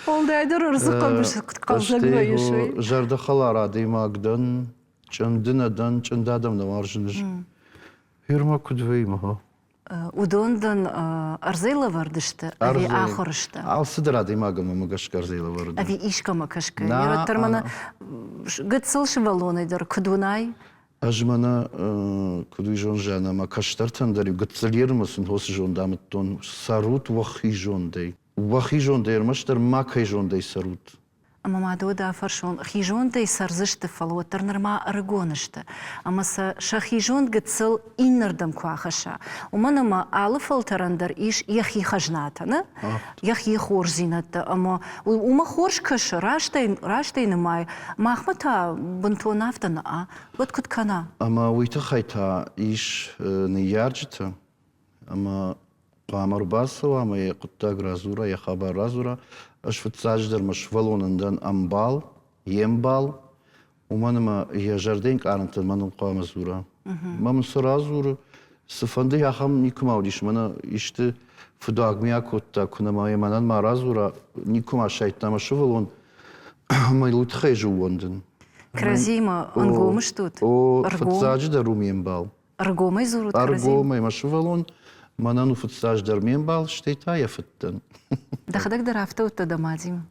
Олдайдар рызыққа бір қалзагой ешой. Жарда халар адемагдан, чандынадан, чандадамна маржыныш. Хирма кудвейма. Удондан арзайла вардышты, ави ахырышты. Алсыдыр адемагам мамагаш арзайла варды. Ави ишкама кашка. Яраттар мана гыцылшы валонайдар кудунай. Ажмана кудуй жонжана ма каштартан дарю гыцылер мысын хосы жондамыттон сарут вахи жондей. Вахи жондей маштар макай жондей сарут. Ama madoda farşon hijon da sarzıştı falotlar nırma argonıştı. Ama sa şahijon gıtsıl innerdim kuahaşa. Umana ma alı faltarandar iş yahi hajnata, ne? Yahi horzinata. Ama uma horş kaşı raştay nemay. Mahmata bunto naftana a. Vat kutkana. Ama uyta hayta iş ne yarcıta. Ama قامر باسوا ما يقطع رازورا يا خبر رازورا اش فتساجدر مش فالونندن امبال يمبال ومن ما يا جاردين كارنتن من قام زورا ما من سرازور sıfandı ya ham nikum avdiş mana işte fudagmiya kotta kuna ma yemanan ma razura nikum aşaytama şu valon ma lutxe juvondun Krazima angomuş tut. o فتساجدر rumyembal Argomay zurut krazim. argomay ma şu valon Манану футсаждар менбал штейта я фыттан. Дахадак да рафта утта дамадим.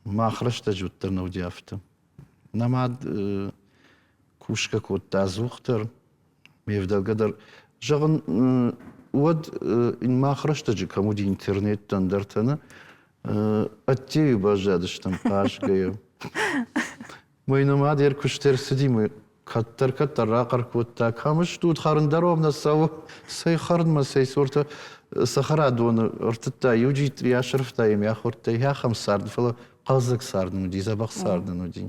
ما خرجت جوتر نوديافتم. نماد كوشكا كوت تازوختر ميفدال قدر جغن ود إن ما خرجت جو كمودي إنترنت تندرتنا أتي بجادشتم قاش جيو. ما ينماد ير كوشتر سدي مي كتر راقر كوتا كامش دود خارن دروم نساو سي خارن ما سي صورته سخرا دون ارتتا يوجي يا شرفتا يم يا خورتا يا خمس سارد فلا قازك سارد ودي زبق سارد ودي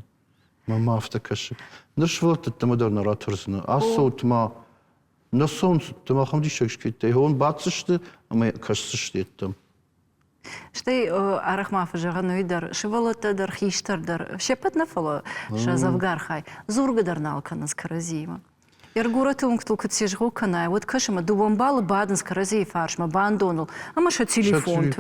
ما افتكرش نش وقت التمدر نراترسنا اصوت ما نصون ما خمدي شكشكيتي هون باتشتي اما كششتي تم Штей арахма фажагануидар, шивалотадар, хиштардар, шепет нафало, шазавгар хай, зургадар налканас каразима. Яргура тунктул кутсижгу канай, вот кашима дубамбал баденс карази фаршма бандонул, а маша телефон.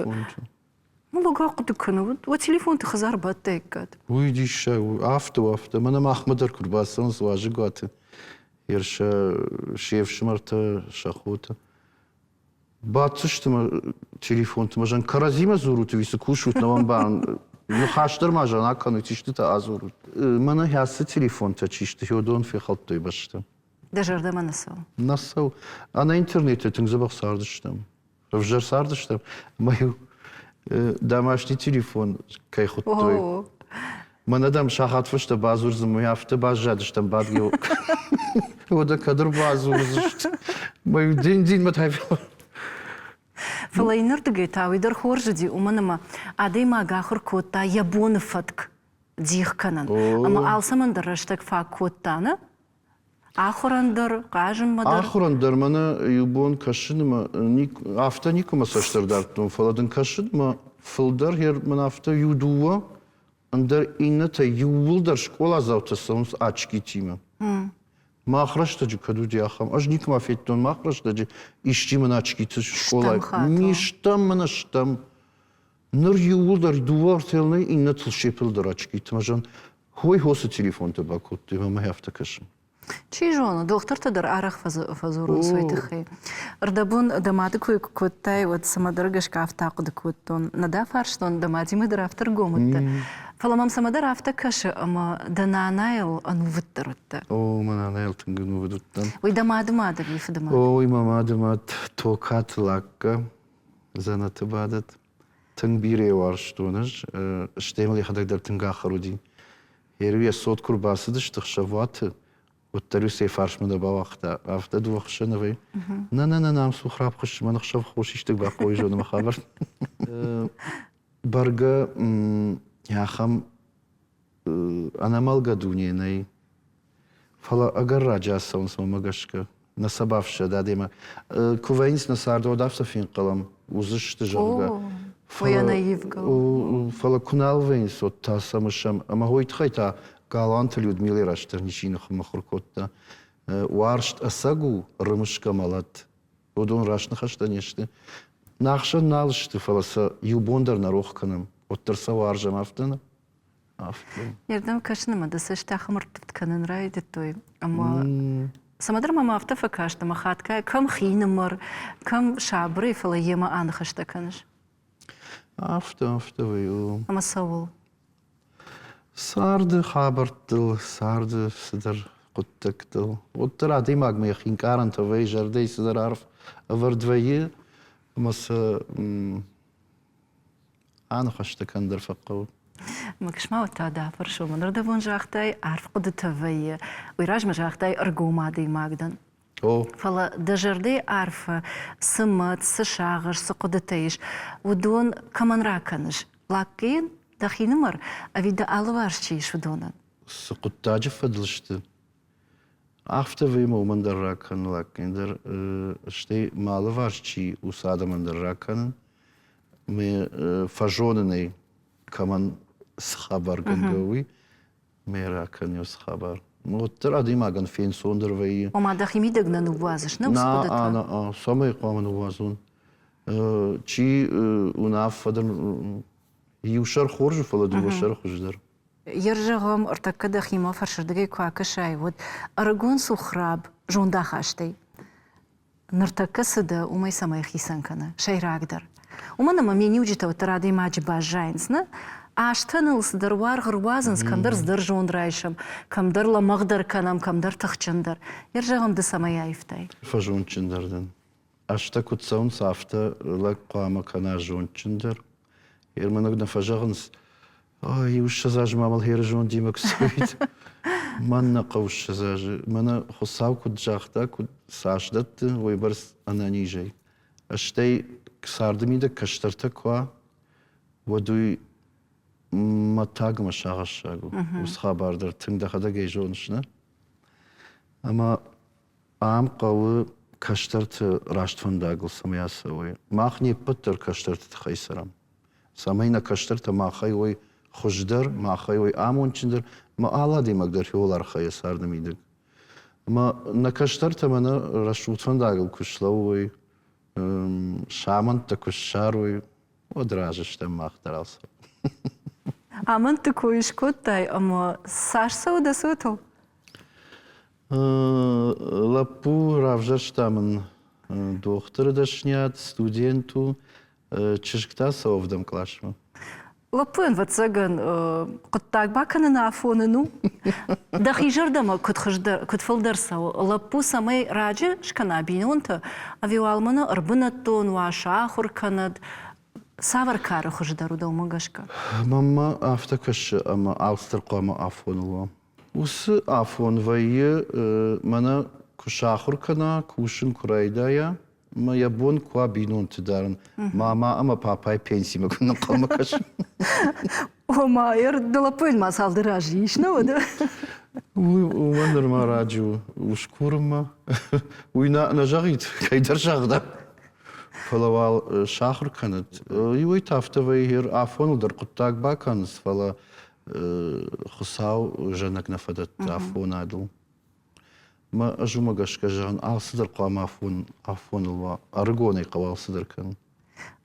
Ну логак дукану, вот телефон ты хазар баттекат. Уйдиш, авто, мана махмадар курбасан сважи гаты. Ерша шеф шмарта шахота. Батсыштыма телефонтыма жан каразима зуруту висы кушут на вамбан. Ну хаштырма жан акану тишти та азурут. Мана ясы телефонта чишти, хёдон фехалттой башты. Дажарда манасал. Насау. А на интернете тыңзабақ сардыштым. Равжар сардыштым. Мою домашний телефон кайхуттой. Манадам шахатфышты базурзым, уяфты базжадыштым бадгил. Ода кадр базурзышты. Мою день матайфил. Фалайныр дыгай тавидар хоржади, уманама адайма агахыр котта ябоны фатк дихканан. Ама алсамандар раштак фак коттаны. Ахурандар, кажымадар. Ахурандар мана юбон кашыныма авто никома саштардартым фаладын кашыныма фылдар хер мана авто юдуа андар инната ювулдар школа завтасамс ачки тима. Махраштаджи кадуди ахам аж никома феттон махраштаджи ишчи мана ачки тис школа миштам мана штам ныр ювулдар дувар телны инна тыл шепилдар ачки тимажан хой хосы телефон табакотты мама авто кашым. Чи жону, доктор тадыр арах фазурун суйтыхы. Ырдабун дамады куй куттай, вот самадырга шкаф тақуды куттон. Нада фарштон дамади мыдыр автор гомытты. Фаламам самадар авта кашы, ама дананайл ану выттырытты. О, мана найл тынгыну выдуттан. Ой, дамады мады вифы дамады. Ой, мамадымат токат лакка занаты бадат. Тың бире var штонаж. Штемли хадагдар тынга харуди. Ервия сот курбасы штыхша ваты. Вот тарюсей фаршмада бавахта. Афта двухшановый. На нам сухраб хыш манахшав хошиштык бақой жоны махабар. Барга яхам анамалга дуньенай. Фала агарра джасан смамагашка. Насабавша дадема. Куваинс насарда одавса фин қалам. Узышты жолга. Ой, наивгал. Фала кунал вейнс от та самышам. Ама хойтхайта галанты Людмилы Раштарничинах махуркотта. Уаршт асагу рымышка малат. Одон рашнахашта нешты. Нахша налышты фаласа юбондар нарохканым. Оттарса варжам афтана. Ердам кашныма да сышта хамыртыпт канын райды той. Ама самадар мама авта факашта махатка кам хинымыр, кам шабры фала ема анхашта каныш. Афта ваю. Ама савул. Сарды хабарттыл, сарды сыдар құттықтыл. Оттар адимаг мы яхин каранта вай жардей сыдар арф авардвайы. Маса анхашта кандар фақау. Макшма ота да фаршо мандар да вон жахтай арф құды тавайы. Уйраж ма жахтай аргумады магдан. О, Фала дажарды арф сымат, сышағыр, сықұды тайыш. Удон каманра каныш. Лаккейн дахинымыр, авида алыварш чейш удонан. сықұттажы фадылышты. Афта вайма умандар ракан лаккендер. Штей малы варчи усада мандар ракан. Мы фажонынай каман схабар гангауи. Мы ракан ё схабар. Оттар адимаган фен сондер вайы. Ома дахими дагнан увазыш, не успудата. Ана, самый қамын увазун. Чи унаф фадан юшар хоржу фала дуашар хождар. Ержағым ұртаққа дахима фаршырдыгай куака шай. Вот арагон сухраб жонда хаштай. Ныртаққа сыды умай самай хисан кана. Шайрагдар. Уманама мені уджита отарады имаджи бажайнсна. Аштаныл сыдар варғыр вазынс, камдар здар жондрайшым, камдар ламағдар канам, камдар тақчындар. Ержағымды самай айфтай. Фажон чиндардан. Ашта кутсаун сафта лак қама кана жон чиндар. Ерманагна фажағынс. Ой, ушша зажы мамал хері жон димак сөйд. Манна қаушша зажы. Мана хусау куд жақта, куд сашдатты, ой барс ананижай. Аштай сардымида каштарта куа, вадуй матагма шағашагу. Ус хабардар тыңдақада гей жонышна. Ама ам қауы каштарты раштфандагыл самаяса ой. Мах не пыттыр каштарты тхайсарам. Самайна каштарта махай ой хождар, махай ой амончиндар. Ма алади магдар хиолар хая сардымидыг. Ама на каштарта мана раштфандагыл кушла ой. Шаманта кушшар ой. Одражыштам махтаралса. Аман такой шкоттай, ама сашса уда сутыл. Лапу равжаштамын доктор дашнят, студенту, чешкта совдам клашма. Лапын ватсаган құттақ бақаны на афоныну. Дахи жардама күтфылдарса, лапу самай раджы шкана бинонты, авиуалманы ырбынаттон, ваша хурканад, савар кары хождару да умагашка. Мама автокашы, ама алстыр қама афонула. Усы афон вайы мана кушахуркана кушын курайдая, ма ябон куа бинонты дарын. Мама ама папай пенсима күнна қалма кашы. Ома, ерді лапын масалды ражы ишна ода. Уандар ма раджу, ушкурма. Уйна нажағид, кайдар жағда. Фалавал шахр канат. Иой тафтавай хер афонылдар құттақ баканыз. Фала хусау жанак нафадат афон адыл. Ма ажумагашка жаған алсыдар қуам афонылва. Аргонай қавалсыдар кан.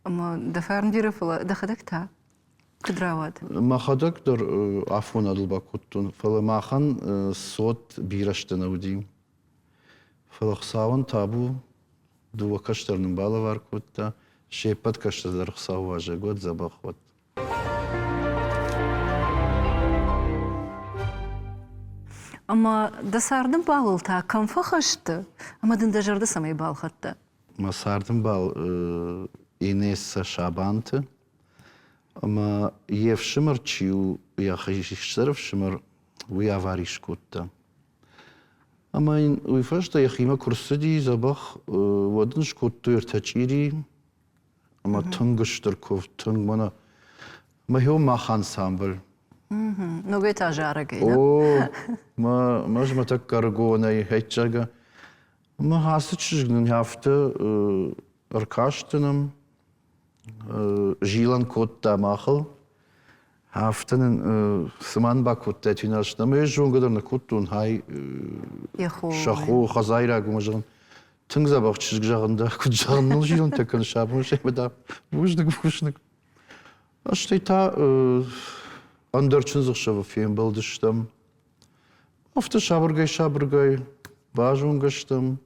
Ама дафарн диры фала дахадак та. Kıdrawad. Mahadakdır afon adılba kuttun. Falı mahan sot biraştına udiyim. Falı xsavın tabu duva kaşlarının balı var kutta. Şepat kaşlar xsav vaja god zabah vat. Ama da sardım bağılta kamfa xaştı. Ama dında jarda samay bal hatta. Masardım bal Inessa Şabantı. Ama yev şımır çiyu ya xişsarf şımır uya variş kutta. Ama uyfaş da yaxima kursu di zabah wadın şkuttu irtaçiri. Ama tıngıştır kuf tıng bana. Ma hiyo mahan sambal. Nogay ta jara gayda. O ma tak kargona heçaga. Ma hası çizginin hafta arkadaştınım. Jilan kotta mahal. Haftanın sıman bakutta tünaşta. Ma jun kadar kuttun hay Yahu. şahu xazayra gumajın. Tıng zabah çizgijağında kucağının jilan takın şabın şey bada. Vuşnik. İşte ta Andırçınızıq şabı film bıldıştım. Hafta şabırgay bajun gıştım.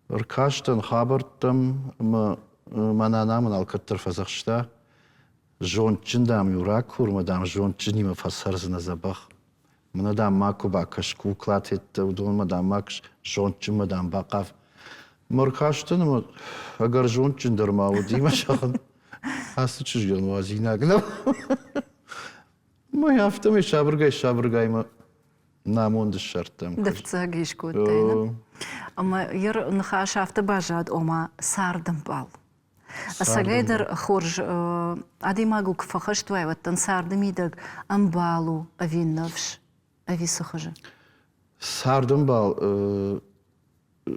Irkaştın xabarttım. Ama mananamın alkattır fazaqşta. Jontçın dam yurak kurmadan jontçın ima fasarzına zabah. Mına dam maku bakaş kuklat etti. Udolma dam makş jontçın mı dam bakaf. Mırkaştın ama agar jontçın dırma o diyma şağın. Hası çizgin vazina gına. Ma hafta mı şabırgay mı namon dışarttım. Dafta giş kuttayna. Ama yer nxaş hafta bajad oma sardım bal. Asagaydır xorj adima guk faxaş twayvattan sardım idag ambalu avinnavş avi sıxıjı. Sardım bal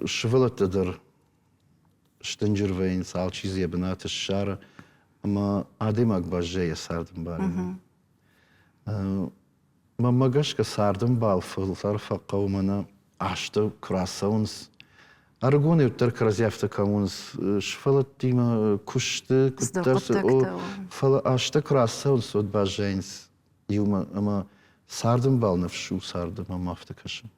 şıvılatıdır. Ştıncır salçiz yabınatı şara. Ama adima bajaya sardım bal. Ma magaşka sardım bal fıllar faqavmana açtı krasavns. Argone uttar krazjafta kamuns şfalat dima kuştu kuttarsı o fala açtı krasavns od bajens. Yuma ama sardım bal nafşu sardım ama hafta kaşım.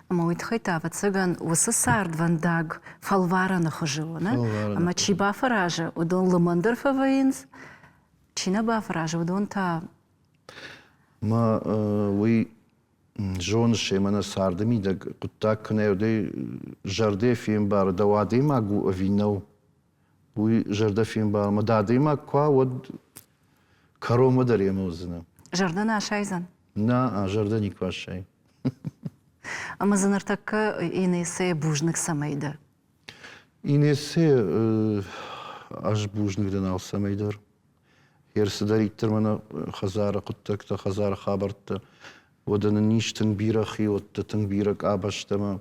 Ama uitxaytavat sagan usı sardvan dag falvara nxıjıvına. Ama çiba faraja udon lımandır favayins. Çina ba faraja udon ta Ma uy jonşe mana sardım da kuttak nevde jarde film bar davadi ma gu avinov. Uy jarda film bar ma dadi ma kwa wad karoma dariyem uzna. jardan aşayzan. Na jarda nikva şey. Ama zanırtakka inese bujnik samaydı. İnese aj bujnikden alsamaydır. Yersi dariktir mana xazara kuttakta xazara xabartta. Odanın niştin biraxi otta tın birak abaştama.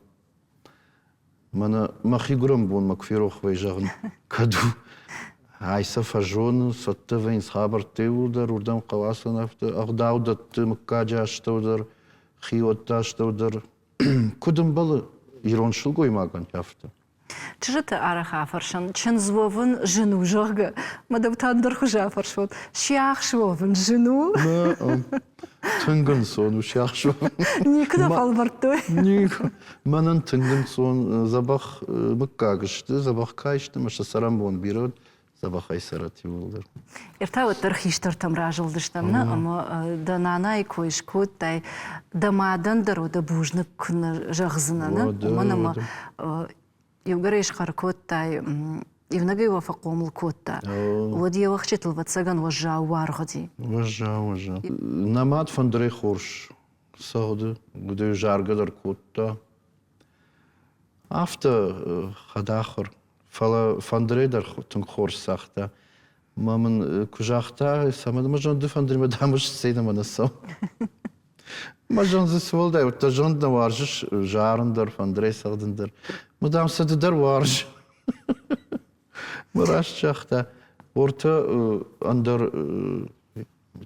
Mana maxiguram bun makfirox vejağın kadu. Aysa fajon satta veins xabartte udar urdam qavasan hafta aqdaudat mukkaja açta udar xiotta açta udar. Kudum balı ironşul koymagan hafta. Çırıtı ara xafarşan, çın zvovun jinu joga. Madab tandır xujafar şiях şvovun jinu. Tıngın sonu şahşu. Nikda falbartı. Manın tıngın son zabah mıkkagıştı, zabah kayıştı, maşa sarambon birod, zabah aysarat yoldur. Irtavat tarhiştır tam rajıldıştamna, ama da nanay koyş kuttay, damadan daro da bujnik kına jağzınana. Manama Евгареш харкоттай, евнагай вафакомл котта. Вот я вахчитл ватсаган важа варгади. Важа. Намат фандрей хорш. Сауды, где жаргадар котта. Афта хадахыр. Фала фандрейдар тун хорш сахта. Мамын кужахта, самадама жонды фандрейма дамыш сейдама насам. Majanzı solda, orta jonda varış, jarındır, fandrey sağdındır. Mudam sadıdır varış. Mıraş çakta, orta andar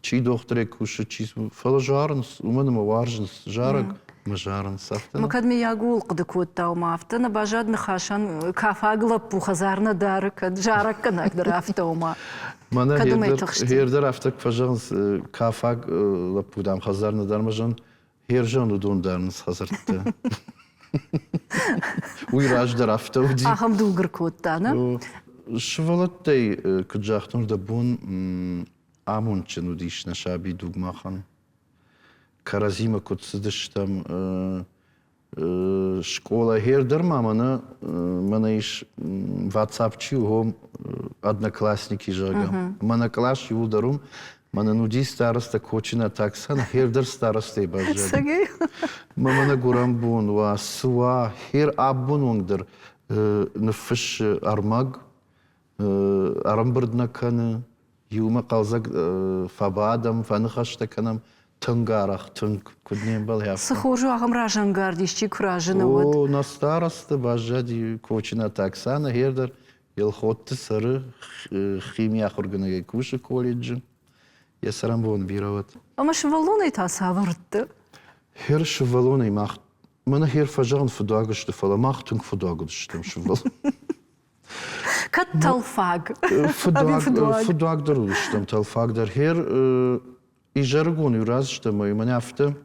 çiğ doktora kuşu çiğ, fala jarınız, umanıma varışınız, jarak مجارن صفتنا مكدمي يقول قد كوتا وما فتنا بجد نخاشن كافاغلب وخزارنا دارك جارك كنا أقدر أفتوما Mana Kadın herder etixti. herder aftak fajans kafag lapudam khazarna darmajan herjan udun darns hazırttı. Uyraj dar afta udi. أهم دوغر كوتا نا Şvalatay kıcahtır da bun amun çın udiş naşabi dugmahan. Karazima kutsıdıştam школа herder mamana mana iş WhatsAppçı hom одноклассники жага. Мана клаш юлдарум, мана нуди староста кочина таксан, хердер староста и бажади. سجي Мана гурам бун, ва суа, хер аббун унгдер, нфыш армаг, арамбырдна каны, юма қалзак фабадам, фаныхашта канам, тынгарах, тынг, куднем бал яфта. سخوجو أهم راجن قارديشتي كراجن ود О, на староста бажади кочина таксана, хердер, Елхотты сары химия органыга куши колледжи. Я сарам вон бироват. أما شوالوني تصورت Хер швалоны мах. Мана хер фажан фудагышты фала махтунг фудагыштым швал. كالتلفاق أبي فدواق Фудагдырыштым талфагдар хер и жаргон юразышты мой маняфты.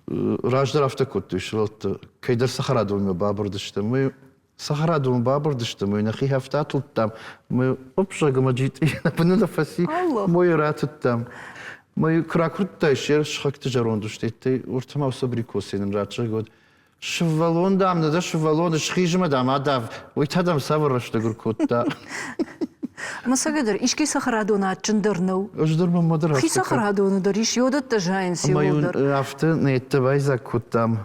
Раждар афта коттышралты. Кайдар сахарадулме бабырдышты мой. Сахарадулме бабырдышты мой нахи хафта туттам. Мы обшагама джит и напынына фаси Allah. мой ратыттам. Мы кракруттай шер шхакты жарондышты. Ты уртама сабрико сенин ратча год. Швалон дам, да швалон шхижма дам адав. Ой тадам саварашты гуркотта. أما سجدر إيش كي سخرادونا تشندرنو Ождырма мадыр خي سخرادونا دريش يودت تجاين Майун سيودر афты нетте байзак куттам.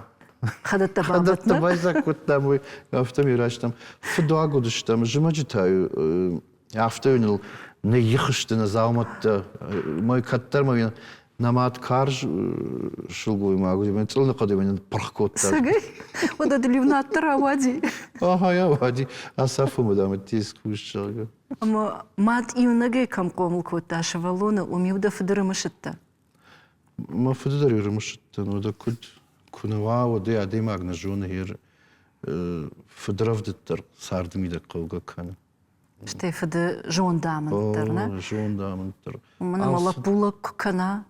خدت Хадатта تبابتنا байзак куттам. Ой афты мираштам. Фудагудыштам. Жымаджитаю. Афты өнил не йхышты на зауматта. Мой каттар мой намат карж шулгуй магу. Мен цылны кады мен пархкотта. سجي وده دليونا ترى وادي Аха я вади асафу мадам тискушчага. أما مات إيونجي كم قوم كوتا شوالونا وميودا فدر مشتا ما فدر يرمشت но да куд кунава оде аде магна жона хер федравдтер сардми да кылга кана. شتي فد جون دامن ترنا Жон дамтер. ومن والله بولك كنا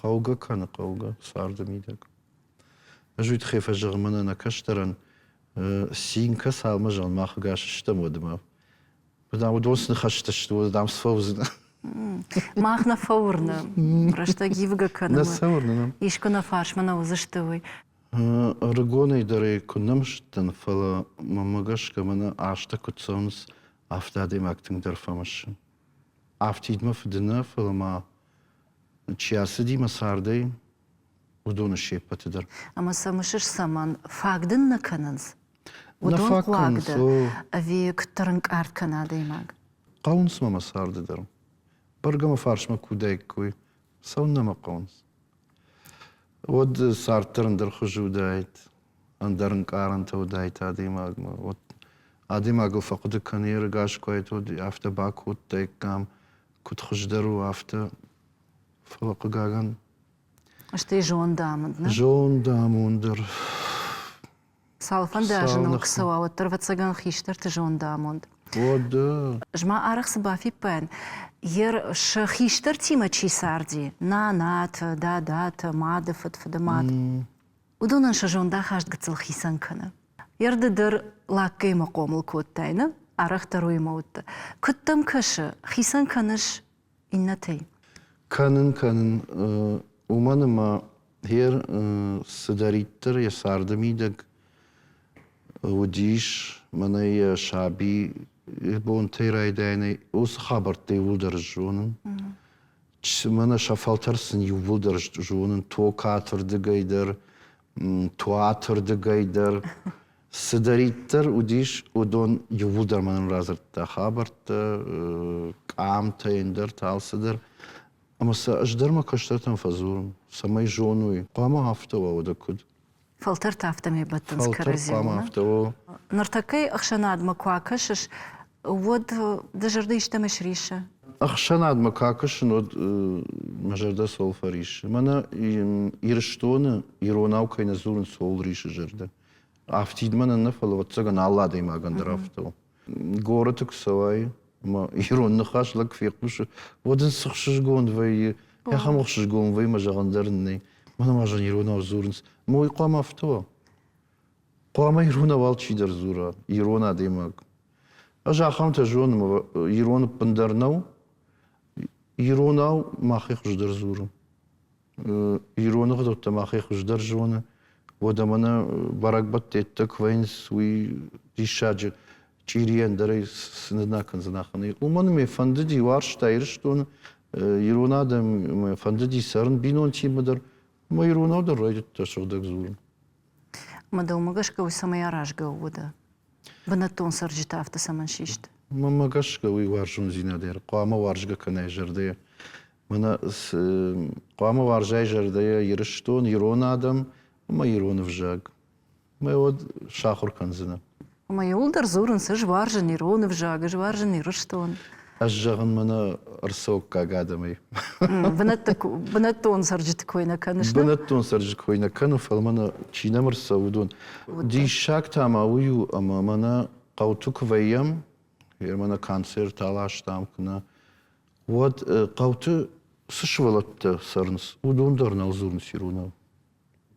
Кауга кана кауга сардми да. Ажуит хефа жырмана на каштеран синка салма жан махгаш штамодма. Потому удосны хашта что дам сфоузна. ماخنا فورنا رشتا جيفجا На كنا саурна. إيش كنا فارش منا وزشتوي Регоны дары кунамштан фала мамагашка мана ашта кутсонс афтадем актинг дерфамаш. Афтидма фдена фала ма чиасы дима сардей удона шепатыдар. أما سامشش سامان فاقدن نكننز ودون فاقدن، قواقدا سو. أفي كترنك أرد كنا ديماغ Qaunс mama sardedar. Bargama farshma kudek kuy. Saunama qauns. Od sartern der khujudait. Andern qaranta udait adimagma. Od adimagl faqd kanir gash koyt od afta bakut tekam kut khujdaru afta falaq gagan. أشتي جون دامن Jon damunder. سالفان داجن Салнах. وكسوا وترفت سجن خيشتر تجون داموند Od جماعة أرخ سبافي بان ير شخيشتر تيما تشي ساردي نات دات ماد فت فدمات ودون شجون دا خاشت قتل خيسان كنا يرد در لاكي مقوم الكود تاينا أرخ تروي موت كتم كش خيسان كنش إنتي kanın umanıma her sıdarittır ya sardamidak udiş mana ya şabi bon teraydayne us xabart devulder jonun mana şafaltarsın yuvulder jonun to katırdı gayder tuatırdı gayder sıdarittır udiş udon yuvulder manın razırtta xabart qam taynder talsıdır Ama sa ajdarma kaştartan fazurun. Samay jonuy. Qama hafta wa da kud. فلتر تافتمي بطن Faltar qama سكرزيونا hafta wa. نرتكي أخشناد مكواكشش ود دجردي اشتمش ريشة Ахшан адма какашын от мажарда сол фариш. Мана ирштоны иронау кайна зурн сол риши жерде. Афтидмана нафал вот цаган Алла деймаган драфтал. Город савай ма ирон нахашлак фекпуш. Воден сахшжгон вай я хамохшжгон вай мажагандарны. Мана мажан иронау зурнс. Мой қамафто. Қама ирона валчидер зура. Ирона деймаг. Ажа хамта жон ирон пандарнау. Иронау махи хуждар зуру. Ирону гадотта махи хуждар жона. Водамана баракбат теттек вайнс уи дишаджи чириен дарай сынаднакан занаханы. Уманы ме фандыди варштайр штон иронадам фандыди сарн бинон тимадар. Ма иронау дар райдет ташурдак зуру. Мадалмагашка уй самая ражга уда. Банатон сарджита автосаманшишт. Мама гашка уй варжун зинадер. Қама варжга канай жерде. Мана қама варжай жерде ирштон иронадам. Ма иронов жаг. Ма вот шахур канзина. Ма юлдар зурн сыж варжан иронов жаг, ж варжан ирштон. Аж жаган мана арсок кагадамай. Банатон сарджит койна канышна. Банатон сарджит койна кану фалмана чинамар саудон. Ди шаг тама ую ама мана қаутук вайям. Мана концерт талаш там кна. Вот қауты сышвалатты сарнс. Удондар налзурн сируна.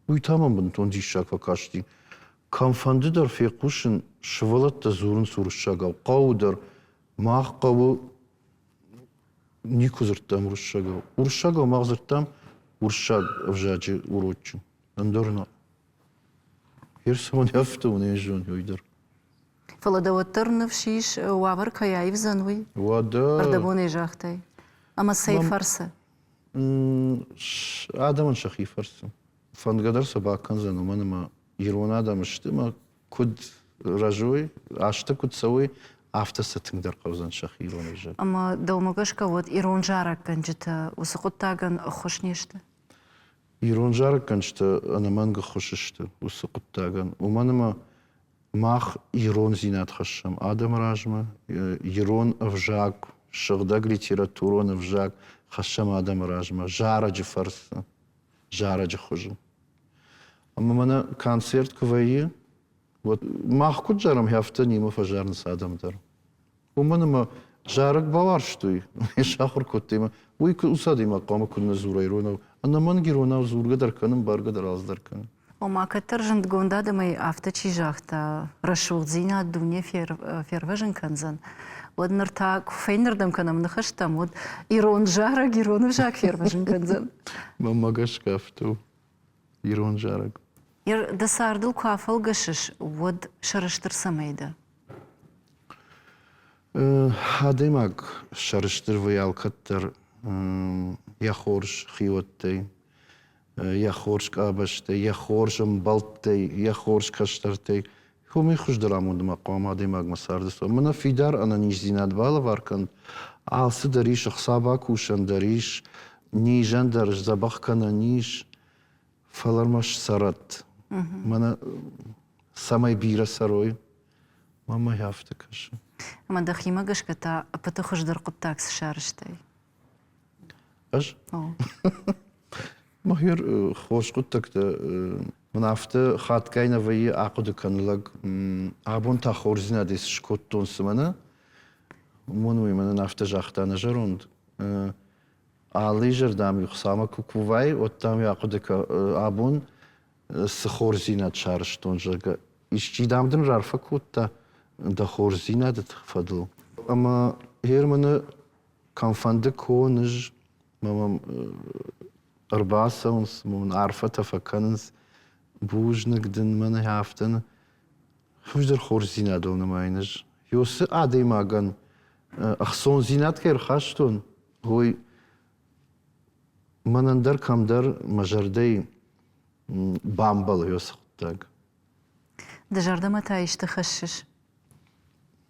Уй тамам бантон ди шаг вакашти. Камфандыдар фекушин швалатты зурн суршагау. Қаудар мах қаву никузырттам уршагау. Уршагау мағзырттам уршаг вжаджи урочу. Андорна. Ерсаман яфты уне жон юйдар. Фаладаваттарнов шиш вавар каяев занвой. Вада. Ардабоне жахтай. Ама сейфарса. Адаман шахифарса. Фангадар сабакан зану манама ирона адамышты ма куд ражой, ашты куд сауй автосатыңдар қаузан шахи ирона жак. Ама далмагашка вот ирон жарак канжыта усықуттаган хошнешті. Ирон жарак канжыта анаманга хошышты усықуттаган. Уманама мах ирон зинат хашам. Адам ражма, ирон авжак, шағдаг литературон авжак, хашам адам ражма. Жараджи фарса, жараджи хожу. Ама мана концерт квайи, вот мах куд жарам яфта нима фажарн с адамдар. Уманама жарак бавар штуй, шахур коттема. Уй усадима қама кунна зура иронав. Анаман гиронав зурга дарканым барга дараздарканым. Ома катаржанд гондадамай авточи жахта рашулзина дуне ферважен канзан. Вот нарта куфейнердам канам нахаштам, вот ирон жарак, иронов жак ферважен канзан. Мамагашка авту, ирон жарак. Ер дасардыл куафал гашыш, вот шарыштыр самайда. Адемак шарыштыр ваялкаттар, яхорш хиоттай. Я хорш кабаштай, я хоршам балттай, я хорш каштартай. Хуми хуждарамунд мақам адемаг масардасо. Мана фидар ана ниш зинад бала варканд. Алсы дариш ахсаба кушан дариш. Нижан дарш забах кана ниш. Фалармаш сарат. Мана самай бира сарой. Мама яфта каша. Ама дахима гашката апата хуждар куттакс шарыштай. Аж? О. ما هير خوش قلت لك من عفته خات كاينة في عقد كان عبون تاخور زنا ديس شكوتون سمنا منوي من عفته جاختنا جروند علي جردام يخسامة كوكوفاي وتام يعقد عبون سخور زنا تشارشتون جرجا إيش دام دن رارفة كوتا دخور زنا دتفضل أما هير من كان فندق كونج ماما أربعة سونس من عرفة تفكرنس بوج نقدن من هافتن خفجر خور زينات دون ما ينج يوس عادي ما كان أخصون زينات كير خاشتون هوي من اندر كم در مجردي بامبل يوس خطاق دجاردا ما تايش تخشش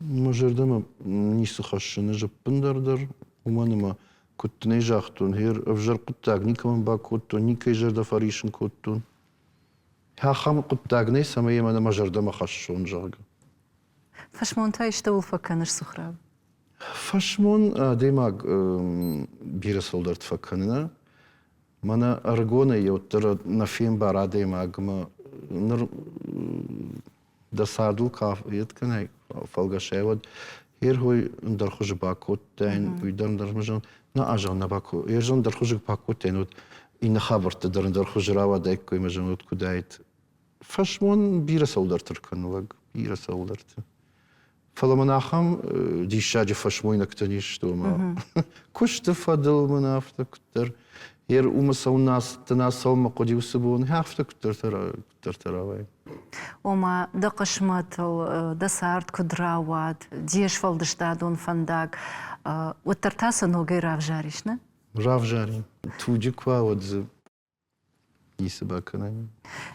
مجرده ما نيسو خشن جبن در ومانما كنت نيجاختون هير أفجر قطاق نيكا من باكوتون نيكا يجرد فريشن كوتون ها خام قطاق نيسا ما يمانا مجرد ما خشون جاقا فاش مونتا يشتغل فكانش سخراب Фашмон демаг бира солдар тфакканына. Мана аргона йоттара нафим бара демаг ма ныр дасардул каф етканай фалга шевад. Hier hoi dar khuje bakot ten uidan dar majan na ajan na bako. Erjan dar khuje bakot ten ut in khabart dar khuje rawa dek koy majan ut kudait. Fashmon bira soldar turkan lag bira soldar. فلمناخم دي شاجة فشموينة كتنيش توما كوش تفضل منافتا كتر ير ومسا الناس تناسوا ما قد يوسبون هافتا كتر تراوي وما دقش ماتل دسارت كدراوات ديش فالدشتادون فنداق وترتاسا نوغي راف جاريشنا؟ راف جاري توجيك واود يسبا كناني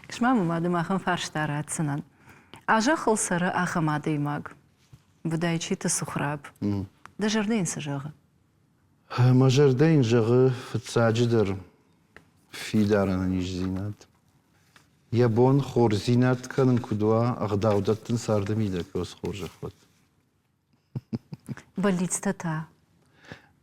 كشمامو ما دماغن فارشتارات سنان أجا خلصر آخا ما ديماغ بدايتشي تسخراب دا جردين سجاغ ما جردين جغ فتساجدر في دارنا نيج زينات يابون خور زينات كانن كدوا أغداودتن ساردميدا كوس خور جخوت بليتستا تا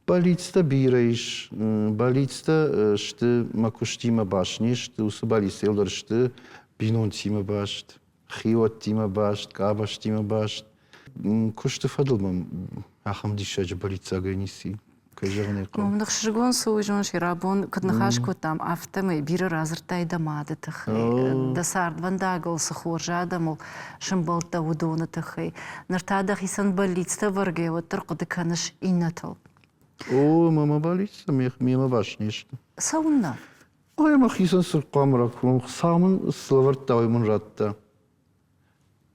Балицта бирайш, балицта шты макуштима башни, шты усубалиселдер шты бинонтима башт, хиоттима башт, кабаштима башт. Кушты фадылмам, ахам дишаджи балица гайниси. Мамдах шжигон суйжон ширабон каднахаш котам автомы биры разыртай дамады тахы. Дасард вандагал сахуржадамыл шымбалта удоны тахы. Нартадах исан балицта варге вот тұрқыды каныш иннатал. О, мама балица, мема башништы. Саунна? Ой, махисан сырқамра курун, самын славарт тауймын ратта.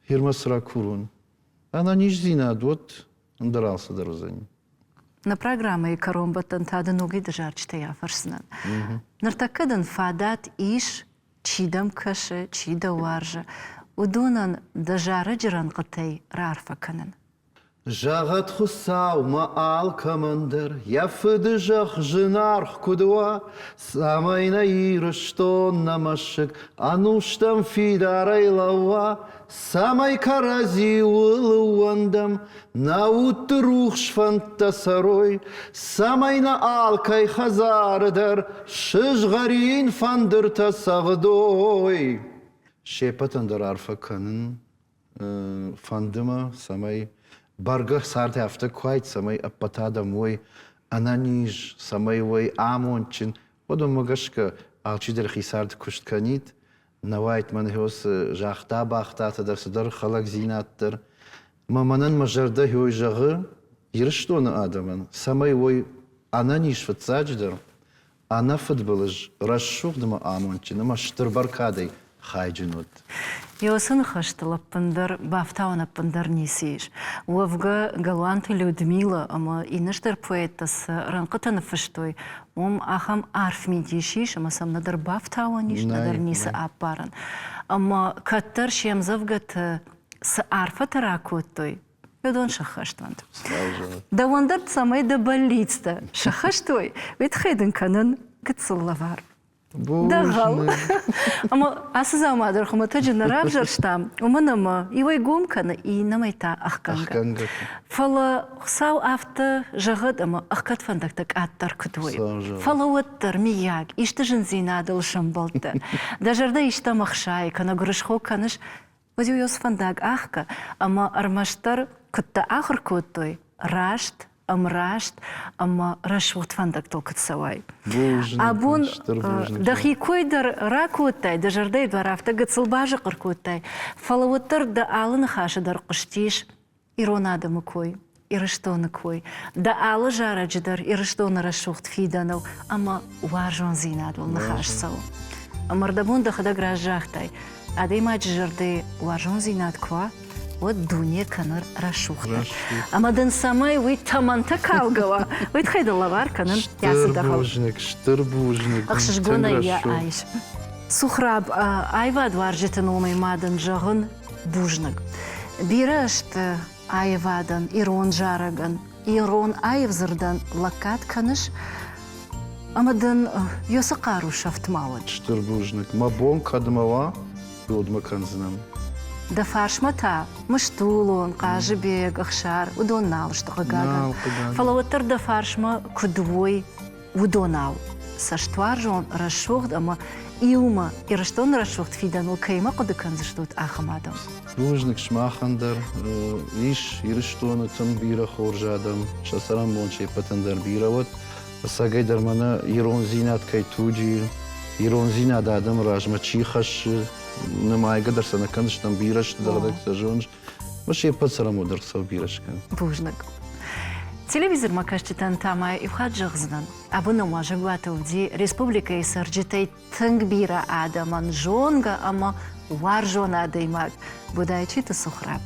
Хирмасра курун. Она ниш зинад, вот, андарался дарузани. На программе Каромбатан тады ноги дежарчта яфарснан. Нартакадан фадат иш чидам каши, чида варжа. Удунан дежара джиран қытай рарфа канан. Жагат хусау маал командир, яфыды жах жинарх кудуа, самайна ирыштон намашык, ануштам фидарайлауа, самай карази улуандам, наутрух шфантасарой, самайна алкай хазардар, шыжгарин фандыр тасагдой. Шепатандар арфа канын, фандыма самай Баргах сарте афта квайт самай аппатада мой ананиж самай вой амончин одом магашка алчидер хисарт куштканит навайт ман хос жахта бахта тадар садар халак зинаттер маманан мажарда хой жагы ирштона адаман самай вой ананиж фатсадждер ана футболж расшугдма амончин ма штырбаркадой хайджинут Йосын хаштылаппындар, бафтауынаппындар несейш. Уавга галуанты Людмила, ама иныштар поэтасы ранқытаны фыштой. Ахам арф медишиш, ама самнадар бафтауыниш, надар несі аппарын. Ама каттар шемзавгаты с арфа таракуттой. Ведон шахаштванд. Давандар самай да балицта. Шахаштой. Ведь хайдын канын гыцыллавар. Дагал. Ама асызамадыр хумата дженерав жарштам. Уманама ивай гумкана и намайта ахканга. Фала хсау афта жагад ама ахкат фандактак аттар кутуй. Фала уаттар мияг ишта жинзинадыл шамбалта. Дажарда ишта махшай кана грышхо каныш. Вазю йос фандаг ахка ама армаштар кутта ахр кутуй. Рашт амрашт, ама рашвот фандак толкат савай. Абун дахи койдар ракутай, дажардай дварафта гацылбажы қыркутай. Фалаваттар да алын хашадар қыштиш, иронадамы кой, ирыштоны кой. Да алы жараджыдар, ирыштоны рашвот фиданал, ама важон зинадыл нахаш сау. Амардабун да хада гражахтай, адей маджарды важон зинад ква, вот дуне канар рашухта. Амадан самай вы таманта калгава. Вы тхайда лавар канан ясадахал. Штырбужник. Ахшжгона я айш. Сухраб айва дваржитын омай мадан жагын бужнак. Бирашт айвадан ирон жараган. Ирон айвзырдан лакат каныш. Амадан йоса кару шафтмалан. Штырбужник. Мабон кадмава. Йодма канзынам. دا فارشمتا مشتولون قاجبيك اخشار ودون نالش تغاقاقا نال فلوتر دا فارشما كدوي ودوناو ساشتوار جون رشوخد اما يوما يرشتون رشوخد في دانو كيما قد كنزشتوت آخمادم Служник шмахандер, іш, ірштону цим біра хоржадам, шасарам бонче патендер біра, вот, сагай дармана ирон зинат кай туджи, ирон зинат адам ражма чихаш, немає гадарса на кандштам бираш, дардак сажонж, вообще пацарам ударса бирашка. بوجنك تلفزيون ما كاش تنتمى يخرج جغزنا أبو نما جواتو دي ريسبوبليكا يسرجتي تنكبيرة آدمان جونغا أما وارجونا ديماك بدايتي تسخراب